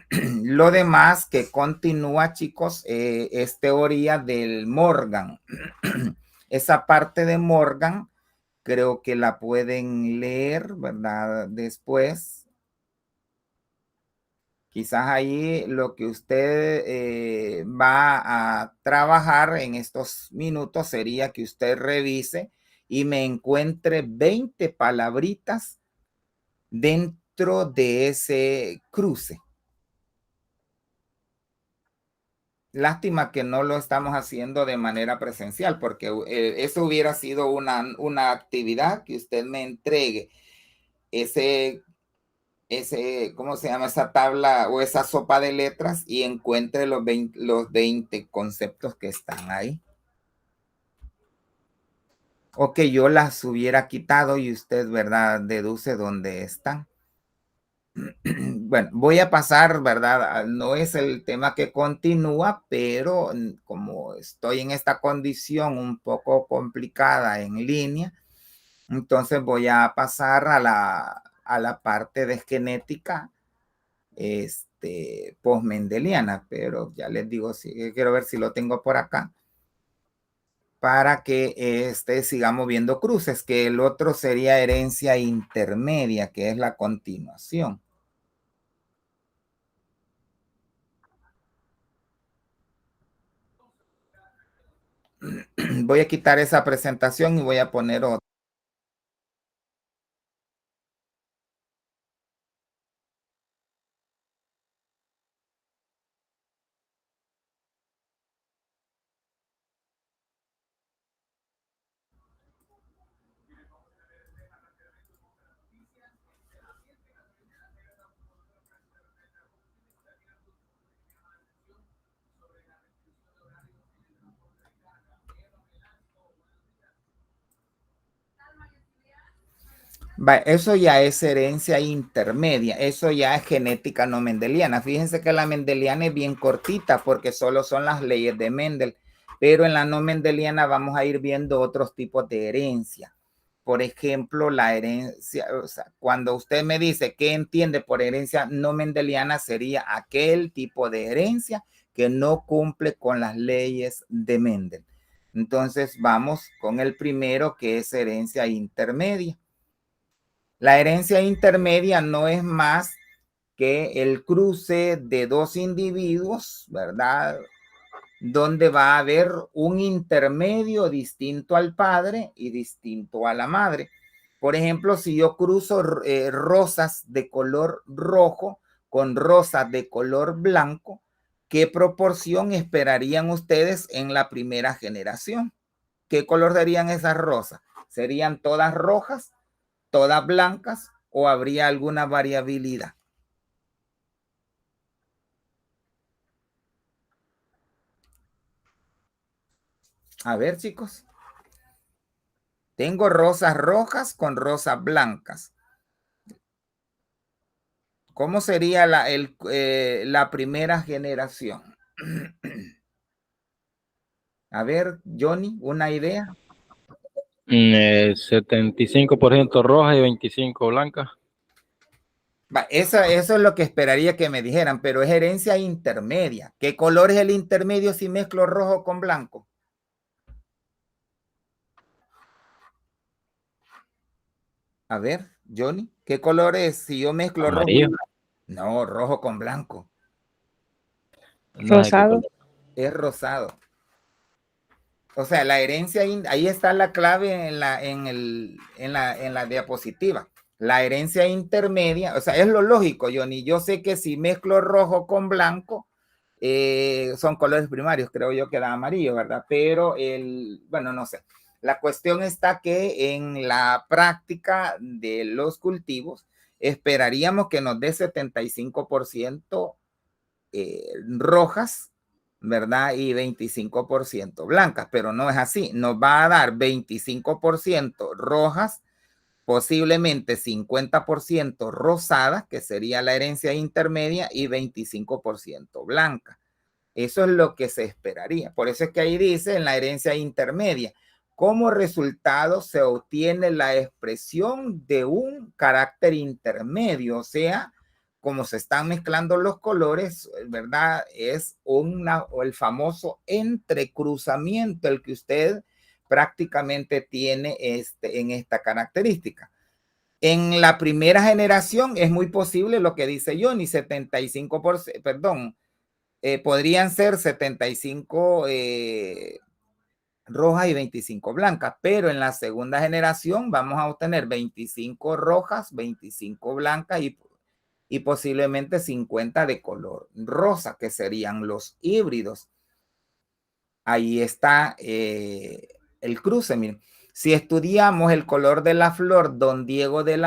Lo demás que continúa, chicos, es teoría del Morgan. Esa parte de Morgan creo que la pueden leer, ¿verdad? Después. Quizás ahí lo que usted va a trabajar en estos minutos sería que usted revise y me encuentre 20 palabritas dentro de ese cruce. Lástima que no lo estamos haciendo de manera presencial, porque eso hubiera sido una actividad que usted me entregue ¿cómo se llama? Esa tabla o esa sopa de letras y encuentre los 20 conceptos que están ahí. O que yo las hubiera quitado y usted, ¿verdad? Deduce dónde están. Bueno, voy a pasar, ¿verdad? No es el tema que continúa, pero como estoy en esta condición un poco complicada en línea, entonces voy a pasar a la parte de genética post-mendeliana, pero ya les digo, quiero ver si lo tengo por acá para que sigamos viendo cruces, que el otro sería herencia intermedia, que es la continuación. Voy a quitar esa presentación y voy a poner otra. Eso ya es herencia intermedia, eso ya es genética no mendeliana. Fíjense que la mendeliana es bien cortita porque solo son las leyes de Mendel, pero en la no mendeliana vamos a ir viendo otros tipos de herencia. Por ejemplo, la herencia, o sea, cuando usted me dice qué entiende por herencia no mendeliana, sería aquel tipo de herencia que no cumple con las leyes de Mendel. Entonces vamos con el primero, que es herencia intermedia. La herencia intermedia no es más que el cruce de dos individuos, ¿verdad? Donde va a haber un intermedio distinto al padre y distinto a la madre. Por ejemplo, si yo cruzo rosas de color rojo con rosas de color blanco, ¿qué proporción esperarían ustedes en la primera generación? ¿Qué color serían esas rosas? ¿Serían todas rojas, todas blancas o habría alguna variabilidad? A ver, chicos. Tengo rosas rojas con rosas blancas. ¿Cómo sería la primera generación? A ver, Johnny, ¿una idea? 75% roja y 25 blanca. Eso es lo que esperaría que me dijeran, pero es herencia intermedia. ¿Qué color es el intermedio si mezclo rojo con blanco? A ver, Johnny, ¿qué color es si yo mezclo Amarillo. rojo? No, rojo con blanco. Rosado. Es rosado. O sea, la herencia, ahí está la clave en la diapositiva. La herencia intermedia, o sea, es lo lógico, Johnny. Yo sé que si mezclo rojo con blanco, son colores primarios, creo yo que da amarillo, ¿verdad? Pero bueno, no sé. La cuestión está que en la práctica de los cultivos, esperaríamos que nos dé 75% rojas ¿verdad? Y 25% blancas, pero no es así. Nos va a dar 25% rojas, posiblemente 50% rosadas, que sería la herencia intermedia, y 25% blanca. Eso es lo que se esperaría. Por eso es que ahí dice en la herencia intermedia, como resultado se obtiene la expresión de un carácter intermedio, o sea, como se están mezclando los colores, ¿verdad? Es o el famoso entrecruzamiento el que usted prácticamente tiene en esta característica. En la primera generación es muy posible lo que dice Johnny, 75%, perdón, podrían ser 75 rojas y 25 blancas, pero en la segunda generación vamos a obtener 25 rojas, 25 blancas y posiblemente 50 de color rosa, que serían los híbridos. Ahí está el cruce, miren. Si estudiamos el color de la flor, Don Diego de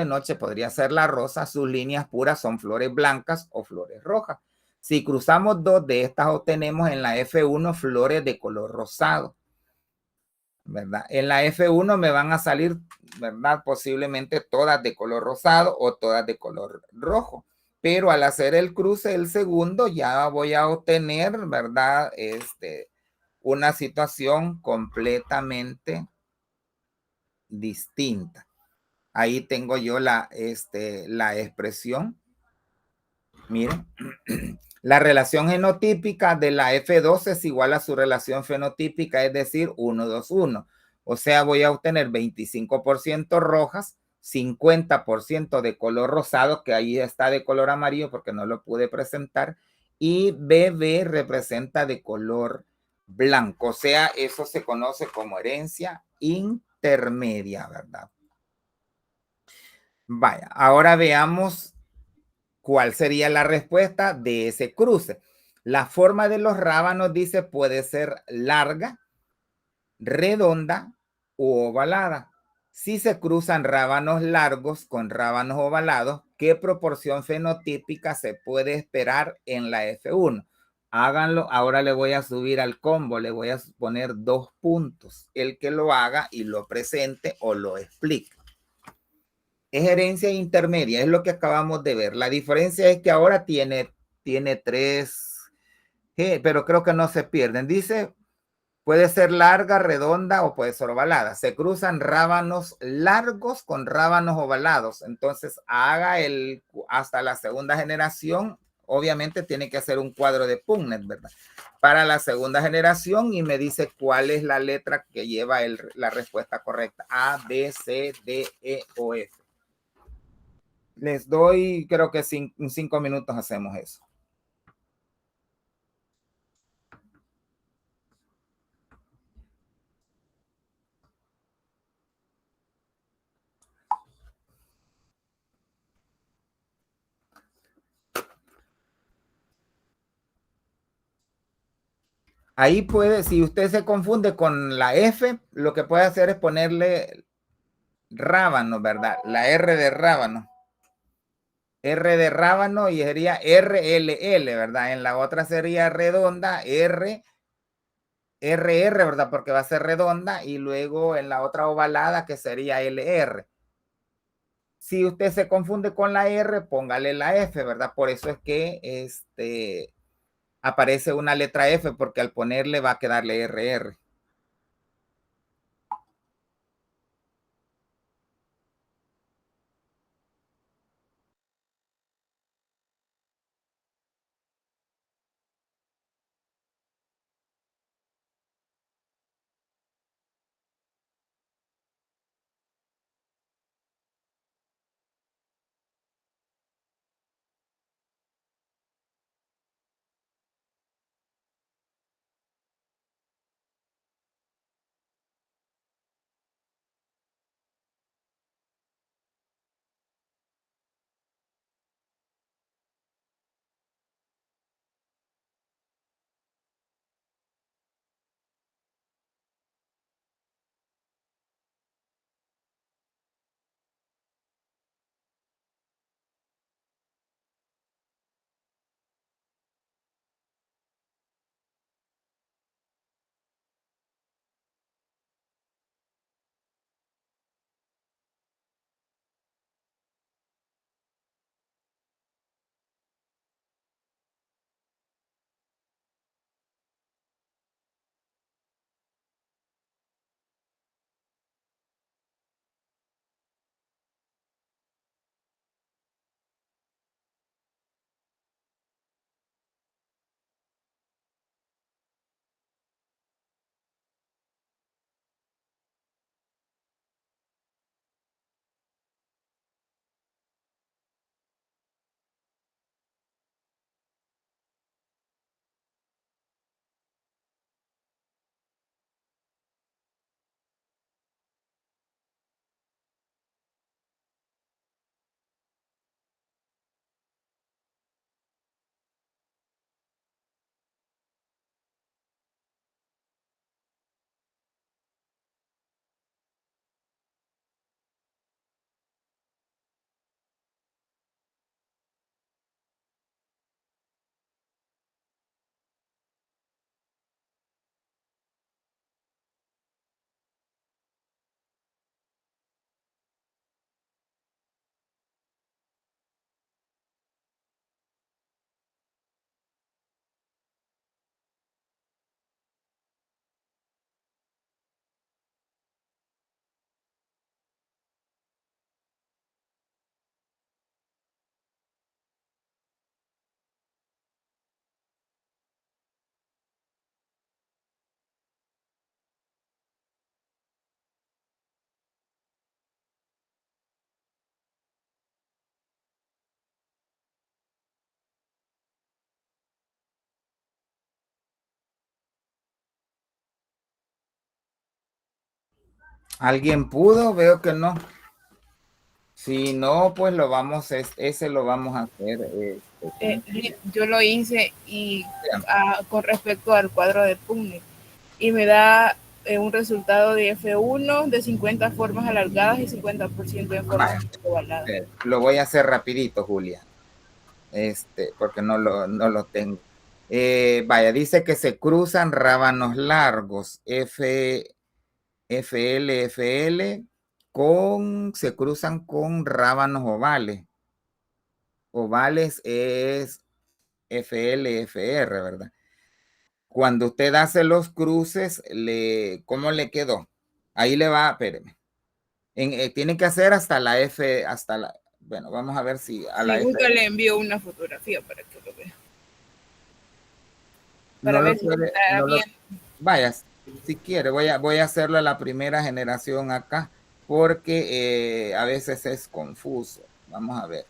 noche podría ser la rosa, sus líneas puras son flores blancas o flores rojas. Si cruzamos dos de estas, obtenemos en la F1 flores de color rosado, ¿verdad? En la F1 me van a salir, ¿verdad? Posiblemente todas de color rosado o todas de color rojo. Pero al hacer el cruce, el segundo, ya voy a obtener, ¿verdad? Una situación completamente distinta. Ahí tengo yo la expresión. Miren, la relación genotípica de la F2 es igual a su relación fenotípica, es decir, 1, 2, 1. O sea, voy a obtener 25% rojas, 50% de color rosado, que ahí está de color amarillo porque no lo pude presentar, y BB representa de color blanco. O sea, eso se conoce como herencia intermedia, ¿verdad? Vaya, ahora veamos cuál sería la respuesta de ese cruce. La forma de los rábanos, dice, puede ser larga, redonda u ovalada. Si se cruzan rábanos largos con rábanos ovalados, ¿qué proporción fenotípica se puede esperar en la F1? Háganlo. Ahora le voy a subir al combo, le voy a poner 2 puntos. El que lo haga y lo presente o lo explique. Es herencia intermedia, es lo que acabamos de ver. La diferencia es que ahora tiene 3, pero creo que no se pierden. Dice, puede ser larga, redonda o puede ser ovalada. Se cruzan rábanos largos con rábanos ovalados. Entonces, hasta la segunda generación, obviamente tiene que hacer un cuadro de Punnett, ¿verdad? Para la segunda generación, y me dice cuál es la letra que lleva la respuesta correcta. A, B, C, D, E o F. Les doy, creo que en 5 minutos hacemos eso. Ahí puede, si usted se confunde con la F, lo que puede hacer es ponerle rábano, ¿verdad? La R de rábano. R de rábano y sería RLL, ¿verdad? En la otra sería redonda, RR, ¿verdad? Porque va a ser redonda, y luego en la otra ovalada que sería LR. Si usted se confunde con la R, póngale la F, ¿verdad? Por eso es que aparece una letra F, porque al ponerle va a quedarle RR. ¿Alguien pudo? Veo que no. Si no, pues lo vamos, ese lo vamos a hacer. Yo lo hice y con respecto al cuadro de Punnett y me da un resultado de F1 de 50 formas alargadas y 50% de formas ovaladas. Lo voy a hacer rapidito, Julia, porque no lo tengo. Vaya, dice que se cruzan rábanos largos, FL, se cruzan con rábanos ovales. Ovales es FL, ¿verdad? Cuando usted hace los cruces, ¿cómo le quedó? Ahí le va, espéreme. Tiene que hacer hasta la F, bueno, vamos a ver si a la F. F. Le envío una fotografía para que lo vea. Para ver si está bien. Vaya, si quiere, voy a hacerlo a la primera generación acá, porque a veces es confuso. Vamos a ver.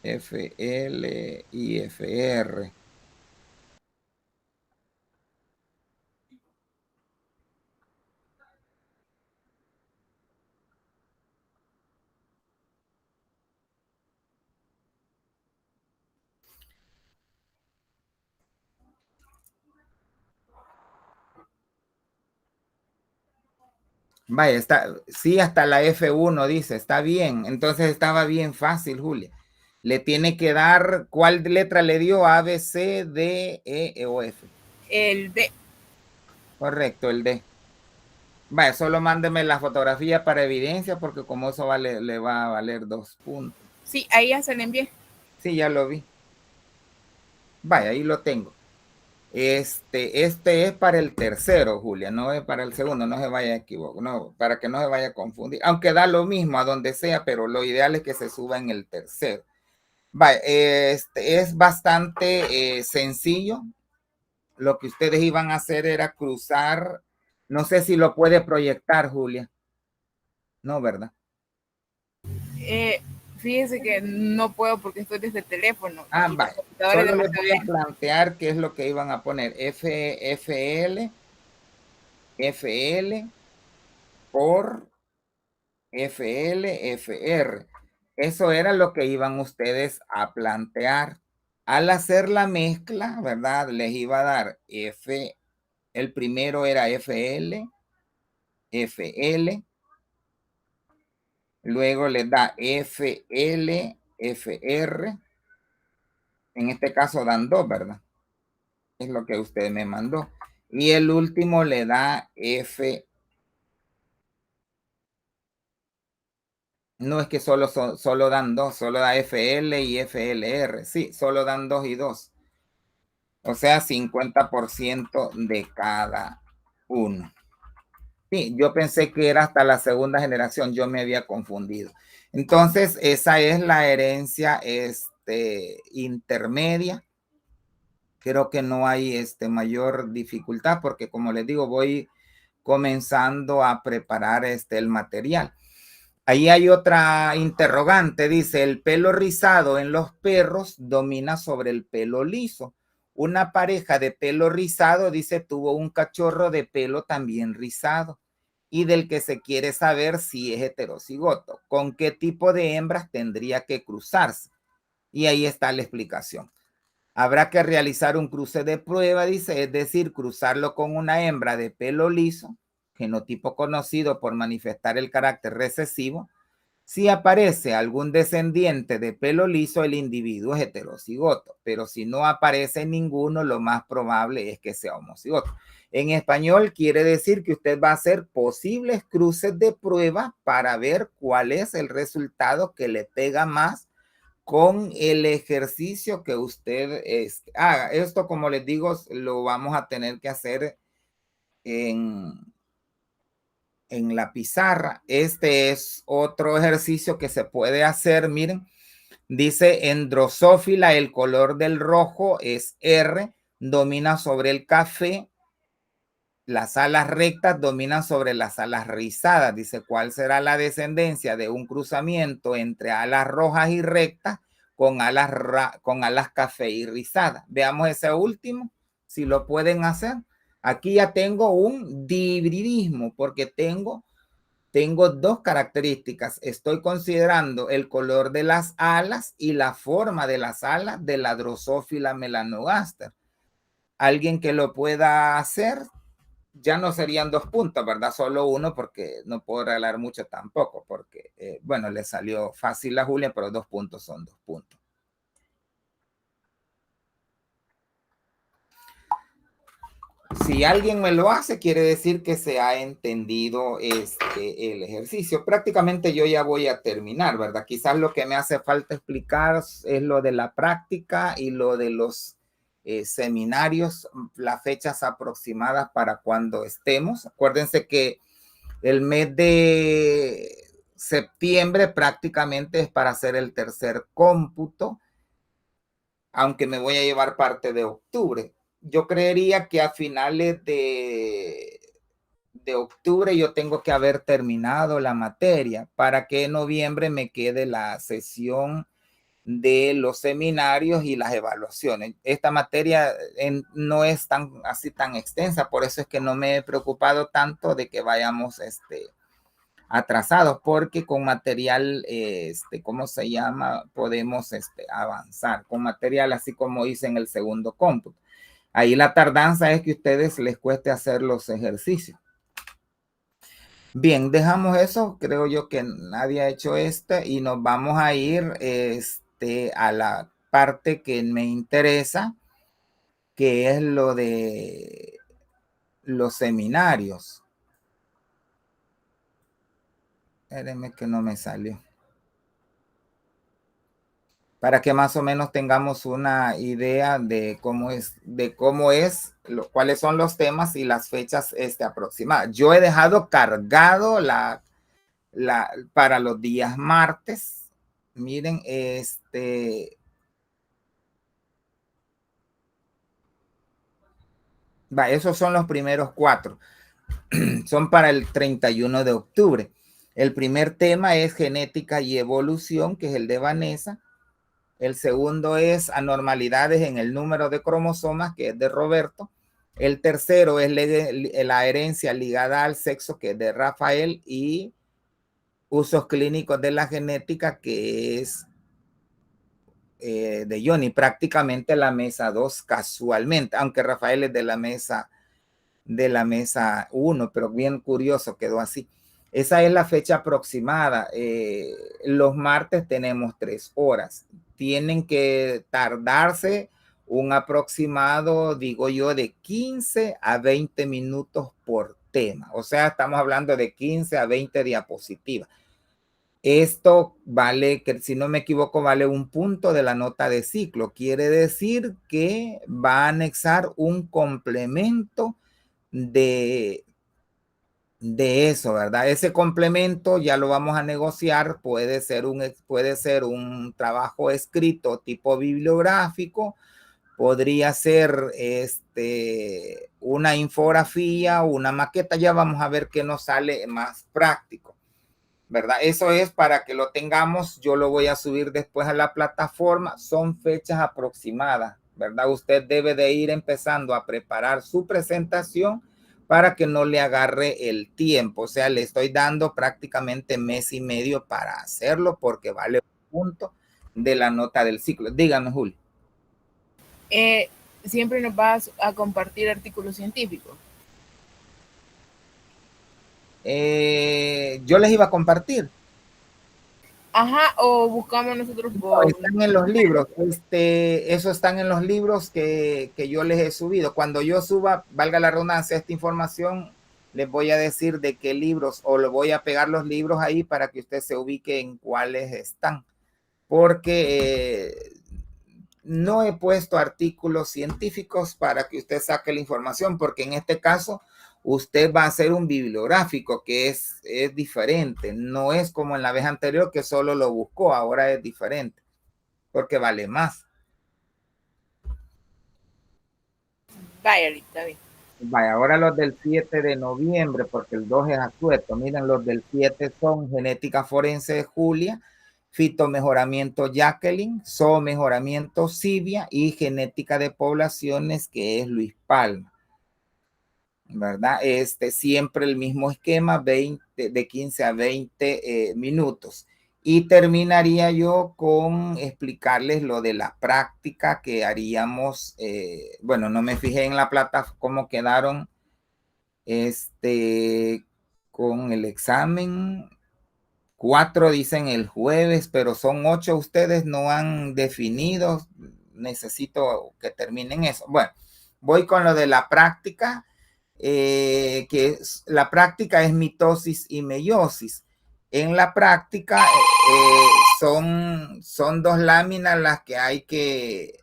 FL y FR. Vaya, sí, hasta la F1 dice, está bien. Entonces estaba bien fácil, Julia. Le tiene que dar, ¿cuál letra le dio? A, B, C, D, E o F. El D. Correcto, el D. Vaya, solo mándeme la fotografía para evidencia, porque como eso le va a valer 2 puntos. Sí, ahí ya se le envié. Sí, ya lo vi. Vaya, ahí lo tengo. Este es para el tercero, Julia, no es para el segundo, no se vaya a equivocar, no, para que no se vaya a confundir, aunque da lo mismo a donde sea, pero lo ideal es que se suba en el tercero. Vaya, es bastante sencillo. Lo que ustedes iban a hacer era cruzar, no sé si lo puede proyectar, Julia. No, ¿verdad? Fíjese que no puedo porque estoy desde el teléfono. Vaya. Solo les voy a plantear qué es lo que iban a poner. FL por FR. Eso era lo que iban ustedes a plantear. Al hacer la mezcla, ¿verdad? Les iba a dar el primero era FL, luego les da FL, FR. En este caso dan 2, ¿verdad? Es lo que usted me mandó. Y el último le da F. No es que solo dan 2, solo da FL y FLR. Sí, solo dan 2 y 2. O sea, 50% de cada uno. Sí, yo pensé que era hasta la segunda generación, yo me había confundido. Entonces, esa es la herencia intermedia. Creo que no hay mayor dificultad porque, como les digo, voy comenzando a preparar el material. Ahí hay otra interrogante, dice, el pelo rizado en los perros domina sobre el pelo liso. Una pareja de pelo rizado, dice, tuvo un cachorro de pelo también rizado y del que se quiere saber si es heterocigoto, con qué tipo de hembras tendría que cruzarse. Y ahí está la explicación. Habrá que realizar un cruce de prueba, dice, es decir, cruzarlo con una hembra de pelo liso, genotipo conocido por manifestar el carácter recesivo. Si aparece algún descendiente de pelo liso, el individuo es heterocigoto, pero si no aparece ninguno, lo más probable es que sea homocigoto. En español quiere decir que usted va a hacer posibles cruces de prueba para ver cuál es el resultado que le pega más con el ejercicio que usted haga. Esto, como les digo, lo vamos a tener que hacer en la pizarra. Este es otro ejercicio que se puede hacer. Miren, dice en Drosófila el color del rojo es R, domina sobre el café. Las alas rectas dominan sobre las alas rizadas. Dice, ¿cuál será la descendencia de un cruzamiento entre alas rojas y rectas con alas café y rizadas? Veamos ese último, si lo pueden hacer. Aquí ya tengo un hibridismo porque tengo dos características. Estoy considerando el color de las alas y la forma de las alas de la Drosophila melanogaster. Alguien que lo pueda hacer, ya no serían 2 puntos, ¿verdad? Solo uno, porque no puedo regalar mucho tampoco, porque, bueno, le salió fácil a Julia, pero 2 puntos son 2 puntos. Si alguien me lo hace, quiere decir que se ha entendido el ejercicio. Prácticamente yo ya voy a terminar, ¿verdad? Quizás lo que me hace falta explicar es lo de la práctica y lo de los seminarios, las fechas aproximadas para cuando estemos. Acuérdense que el mes de septiembre prácticamente es para hacer el tercer cómputo, aunque me voy a llevar parte de octubre. Yo creería que a finales de octubre yo tengo que haber terminado la materia para que en noviembre me quede la sesión de los seminarios y las evaluaciones. Esta materia no es tan extensa, por eso es que no me he preocupado tanto de que vayamos atrasados, porque con material, ¿cómo se llama? Podemos avanzar con material así como hice en el segundo cómputo. Ahí la tardanza es que a ustedes les cueste hacer los ejercicios. Bien, dejamos eso. Creo yo que nadie ha hecho y nos vamos a ir a la parte que me interesa, que es lo de los seminarios. Espérenme que no me salió. Para que más o menos tengamos una idea de cuáles son los temas y las fechas aproximadas. Yo he dejado cargado para los días martes. Miren, esos son los primeros 4. Son para el 31 de octubre. El primer tema es genética y evolución, que es el de Vanessa. El segundo es anormalidades en el número de cromosomas, que es de Roberto. El tercero es la herencia ligada al sexo, que es de Rafael, y usos clínicos de la genética, que es de Johnny. Prácticamente la mesa 2 casualmente, aunque Rafael es de la mesa 1, pero bien curioso, quedó así. Esa es la fecha aproximada. Los martes tenemos 3 horas. Tienen que tardarse un aproximado, digo yo, de 15 a 20 minutos por tema. O sea, estamos hablando de 15 a 20 diapositivas. Esto vale, que si no me equivoco, vale 1 punto de la nota de ciclo. Quiere decir que va a anexar un complemento de eso, ¿verdad? Ese complemento ya lo vamos a negociar, puede ser un trabajo escrito tipo bibliográfico, podría ser una infografía, una maqueta, ya vamos a ver qué nos sale más práctico, ¿verdad? Eso es para que lo tengamos. Yo lo voy a subir después a la plataforma. Son fechas aproximadas, ¿verdad? Usted debe de ir empezando a preparar su presentación para que no le agarre el tiempo. O sea, le estoy dando prácticamente mes y medio para hacerlo, porque vale 1 punto de la nota del ciclo. Dígame, Julio. Siempre nos vas a compartir artículos científicos. Yo les iba a compartir. Ajá, o buscamos nosotros por... No, están en los libros. Eso están en los libros que yo les he subido. Cuando yo suba, valga la redundancia, esta información, les voy a decir de qué libros, o le voy a pegar los libros ahí para que usted se ubique en cuáles están. Porque no he puesto artículos científicos para que usted saque la información, porque en este caso usted va a hacer un bibliográfico que es diferente. No es como en la vez anterior que solo lo buscó, ahora es diferente, porque vale más. Vaya, está bien. Vaya, ahora los del 7 de noviembre, porque el 2 es asueto. Miren, los del 7 son genética forense de Julia, fitomejoramiento Jacqueline, zoomejoramiento Silvia y genética de poblaciones, que es Luis Palma. ¿verdad? Siempre el mismo esquema, de 15 a 20 minutos. Y terminaría yo con explicarles lo de la práctica que haríamos. Bueno, no me fijé en la plataforma cómo quedaron con el examen. 4 dicen el jueves, pero son 8 ustedes no han definido. Necesito que terminen eso. Bueno, voy con lo de la práctica, que la práctica es mitosis y meiosis. En la práctica son dos láminas las que hay que,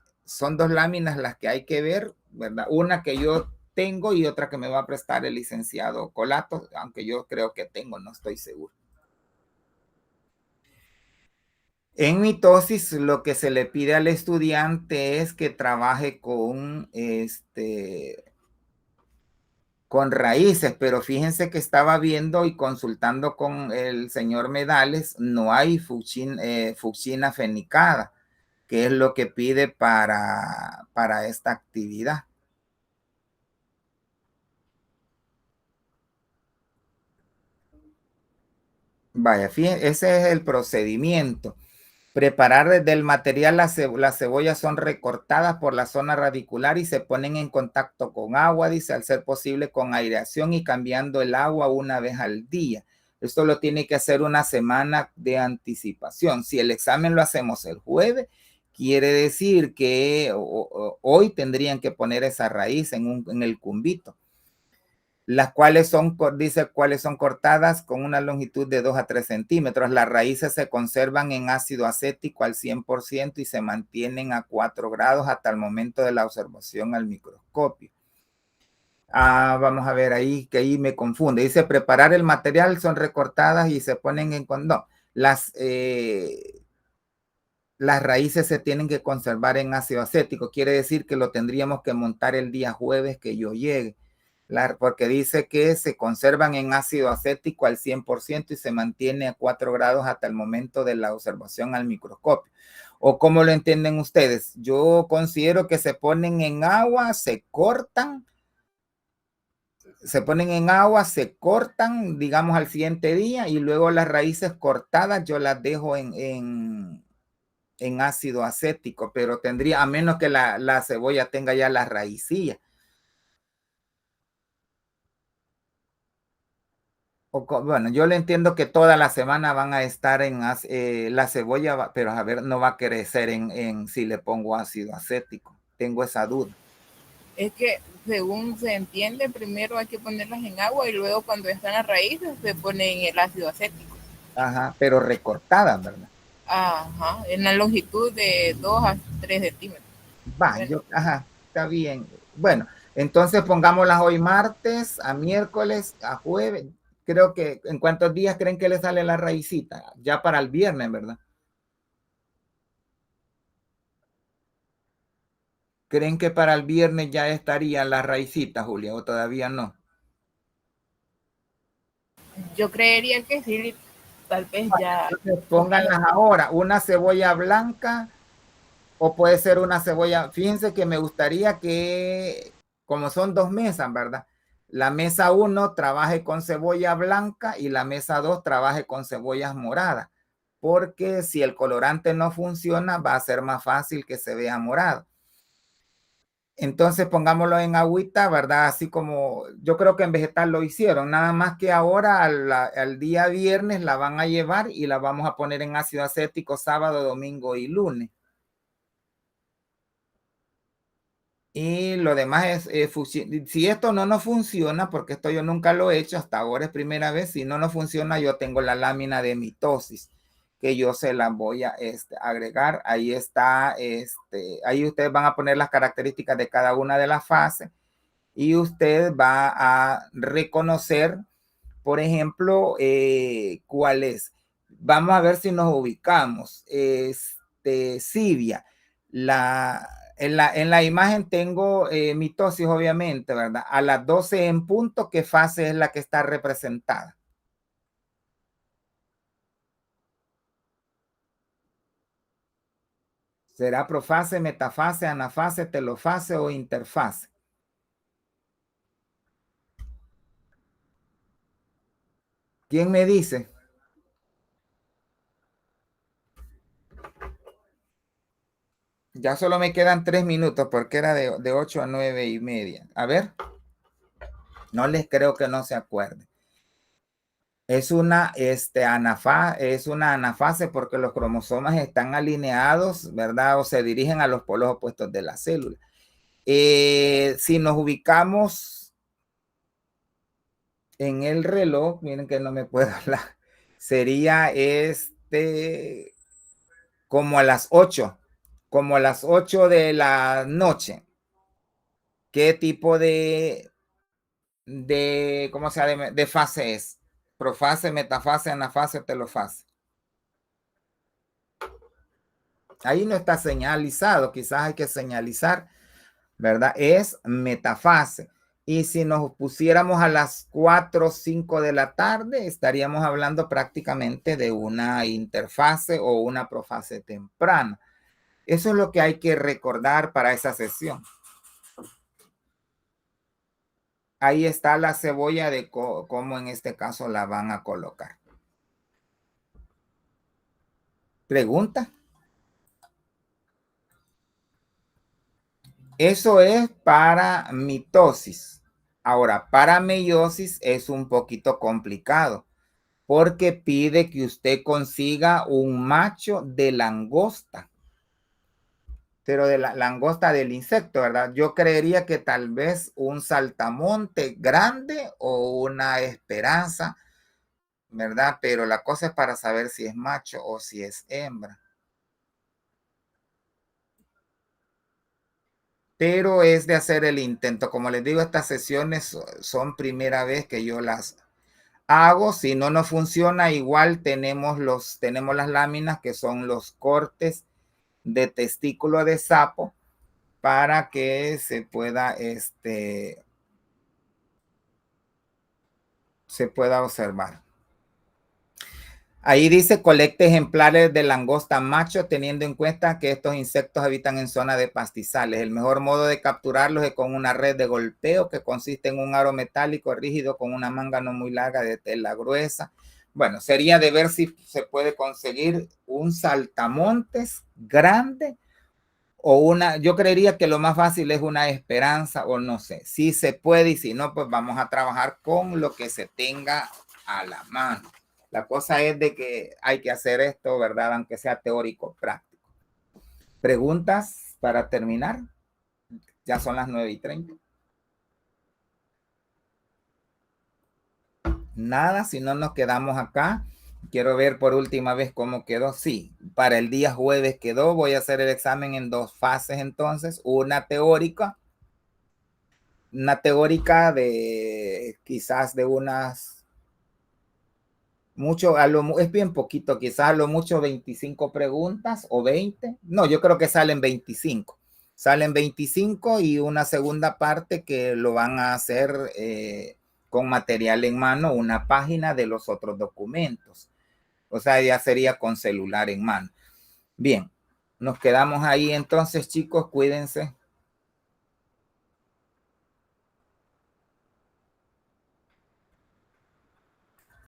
ver, ¿verdad? Una que yo tengo y otra que me va a prestar el licenciado Colato, aunque yo creo que tengo, no estoy seguro. En mitosis, lo que se le pide al estudiante es que trabaje con raíces, pero fíjense que estaba viendo y consultando con el señor Medales, no hay fuchsina fenicada, que es lo que pide para esta actividad. Vaya, fíjense, ese es el procedimiento. Preparar desde el material, las cebollas son recortadas por la zona radicular y se ponen en contacto con agua, dice, al ser posible con aireación y cambiando el agua una vez al día. Esto lo tiene que hacer una semana de anticipación. Si el examen lo hacemos el jueves, quiere decir que hoy tendrían que poner esa raíz en el cumbito, las cuales dice cuáles son cortadas con una longitud de 2 a 3 centímetros. Las raíces se conservan en ácido acético al 100% y se mantienen a 4 grados hasta el momento de la observación al microscopio. Vamos a ver ahí, que ahí me confunde. Dice, preparar el material, son recortadas y se ponen en... No, las raíces se tienen que conservar en ácido acético. Quiere decir que lo tendríamos que montar el día jueves que yo llegue. Porque dice que se conservan en ácido acético al 100% y se mantiene a 4 grados hasta el momento de la observación al microscopio. ¿O cómo lo entienden ustedes? Yo considero que se ponen en agua, se cortan, digamos, al siguiente día, y luego las raíces cortadas yo las dejo en ácido acético, pero tendría, a menos que la cebolla tenga ya la raicilla. Bueno, yo le entiendo que toda la semana van a estar en la cebolla, pero a ver, no va a crecer si le pongo ácido acético. Tengo esa duda. Es que según se entiende, primero hay que ponerlas en agua y luego cuando están las raíces se pone en el ácido acético. Ajá, pero recortadas, ¿verdad? Ajá, en la longitud de 2 a 3 centímetros. Ajá, está bien. Bueno, entonces pongámoslas hoy martes, a miércoles, a jueves. Creo que, ¿en cuántos días creen que le sale la raicita? Ya para el viernes, ¿verdad? ¿Creen que para el viernes ya estaría la raicita, Julia, o todavía no? Yo creería que sí, tal vez ya. Pónganlas ahora, una cebolla blanca o puede ser una cebolla. Fíjense que me gustaría que, como son 2 mesas, ¿verdad? La mesa 1 trabaje con cebolla blanca y la mesa 2 trabaje con cebollas moradas, porque si el colorante no funciona, va a ser más fácil que se vea morado. Entonces pongámoslo en agüita, ¿verdad? Así como yo creo que en vegetal lo hicieron, nada más que ahora al día viernes la van a llevar y la vamos a poner en ácido acético sábado, domingo y lunes. Y lo demás es, si esto no nos funciona, porque esto yo nunca lo he hecho, hasta ahora es primera vez, si no nos funciona, yo tengo la lámina de mitosis, que yo se la voy a agregar. Ahí está, ahí ustedes van a poner las características de cada una de las fases y usted va a reconocer, por ejemplo, cuál es. Vamos a ver si nos ubicamos. Sibia, en la imagen tengo mitosis, obviamente, ¿verdad? A las 12 en punto, ¿qué fase es la que está representada? ¿Será profase, metafase, anafase, telofase o interfase? ¿Quién me dice? Ya solo me quedan 3 minutos porque era de 8 a 9:30. A ver. No les creo que no se acuerden. Es una anafase porque los cromosomas están alineados, ¿verdad? O se dirigen a los polos opuestos de la célula. Si nos ubicamos en el reloj, miren que no me puedo hablar, sería como a las 8 de la noche. ¿Qué tipo de ¿cómo se llama? De fase es? Profase, metafase, anafase, telofase. Ahí no está señalizado, quizás hay que señalizar, ¿verdad? Es metafase. Y si nos pusiéramos a las 4 o 5 de la tarde, estaríamos hablando prácticamente de una interfase o una profase temprana. Eso es lo que hay que recordar para esa sesión. Ahí está la cebolla de cómo en este caso la van a colocar. ¿Pregunta? Eso es para mitosis. Ahora, para meiosis es un poquito complicado porque pide que usted consiga un macho de langosta. Pero de la langosta del insecto, ¿verdad? Yo creería que tal vez un saltamonte grande o una esperanza, ¿verdad? Pero la cosa es para saber si es macho o si es hembra. Pero es de hacer el intento. Como les digo, estas sesiones son primera vez que yo las hago. Si no nos funciona, igual tenemos las láminas que son los cortes de testículo de sapo para que se pueda observar. Ahí dice colecte ejemplares de langosta macho, teniendo en cuenta que estos insectos habitan en zonas de pastizales. El mejor modo de capturarlos es con una red de golpeo que consiste en un aro metálico rígido con una manga no muy larga de tela gruesa. Bueno, sería de ver si se puede conseguir un saltamontes grande o yo creería que lo más fácil es una esperanza o no sé. Si se puede y si no, pues vamos a trabajar con lo que se tenga a la mano. La cosa es de que hay que hacer esto, ¿verdad? Aunque sea teórico, práctico. ¿Preguntas para terminar? Ya son las 9:30. Nada, si no nos quedamos acá. Quiero ver por última vez cómo quedó. Sí, para el día jueves quedó. Voy a hacer el examen en 2 fases entonces. Una teórica de quizás de unas es bien poquito, quizás a lo mucho 25 preguntas o 20. No, yo creo que salen 25. Salen 25 y una segunda parte que lo van a hacer con material en mano, una página de los otros documentos. O sea, ya sería con celular en mano. Bien, nos quedamos ahí entonces, chicos, cuídense.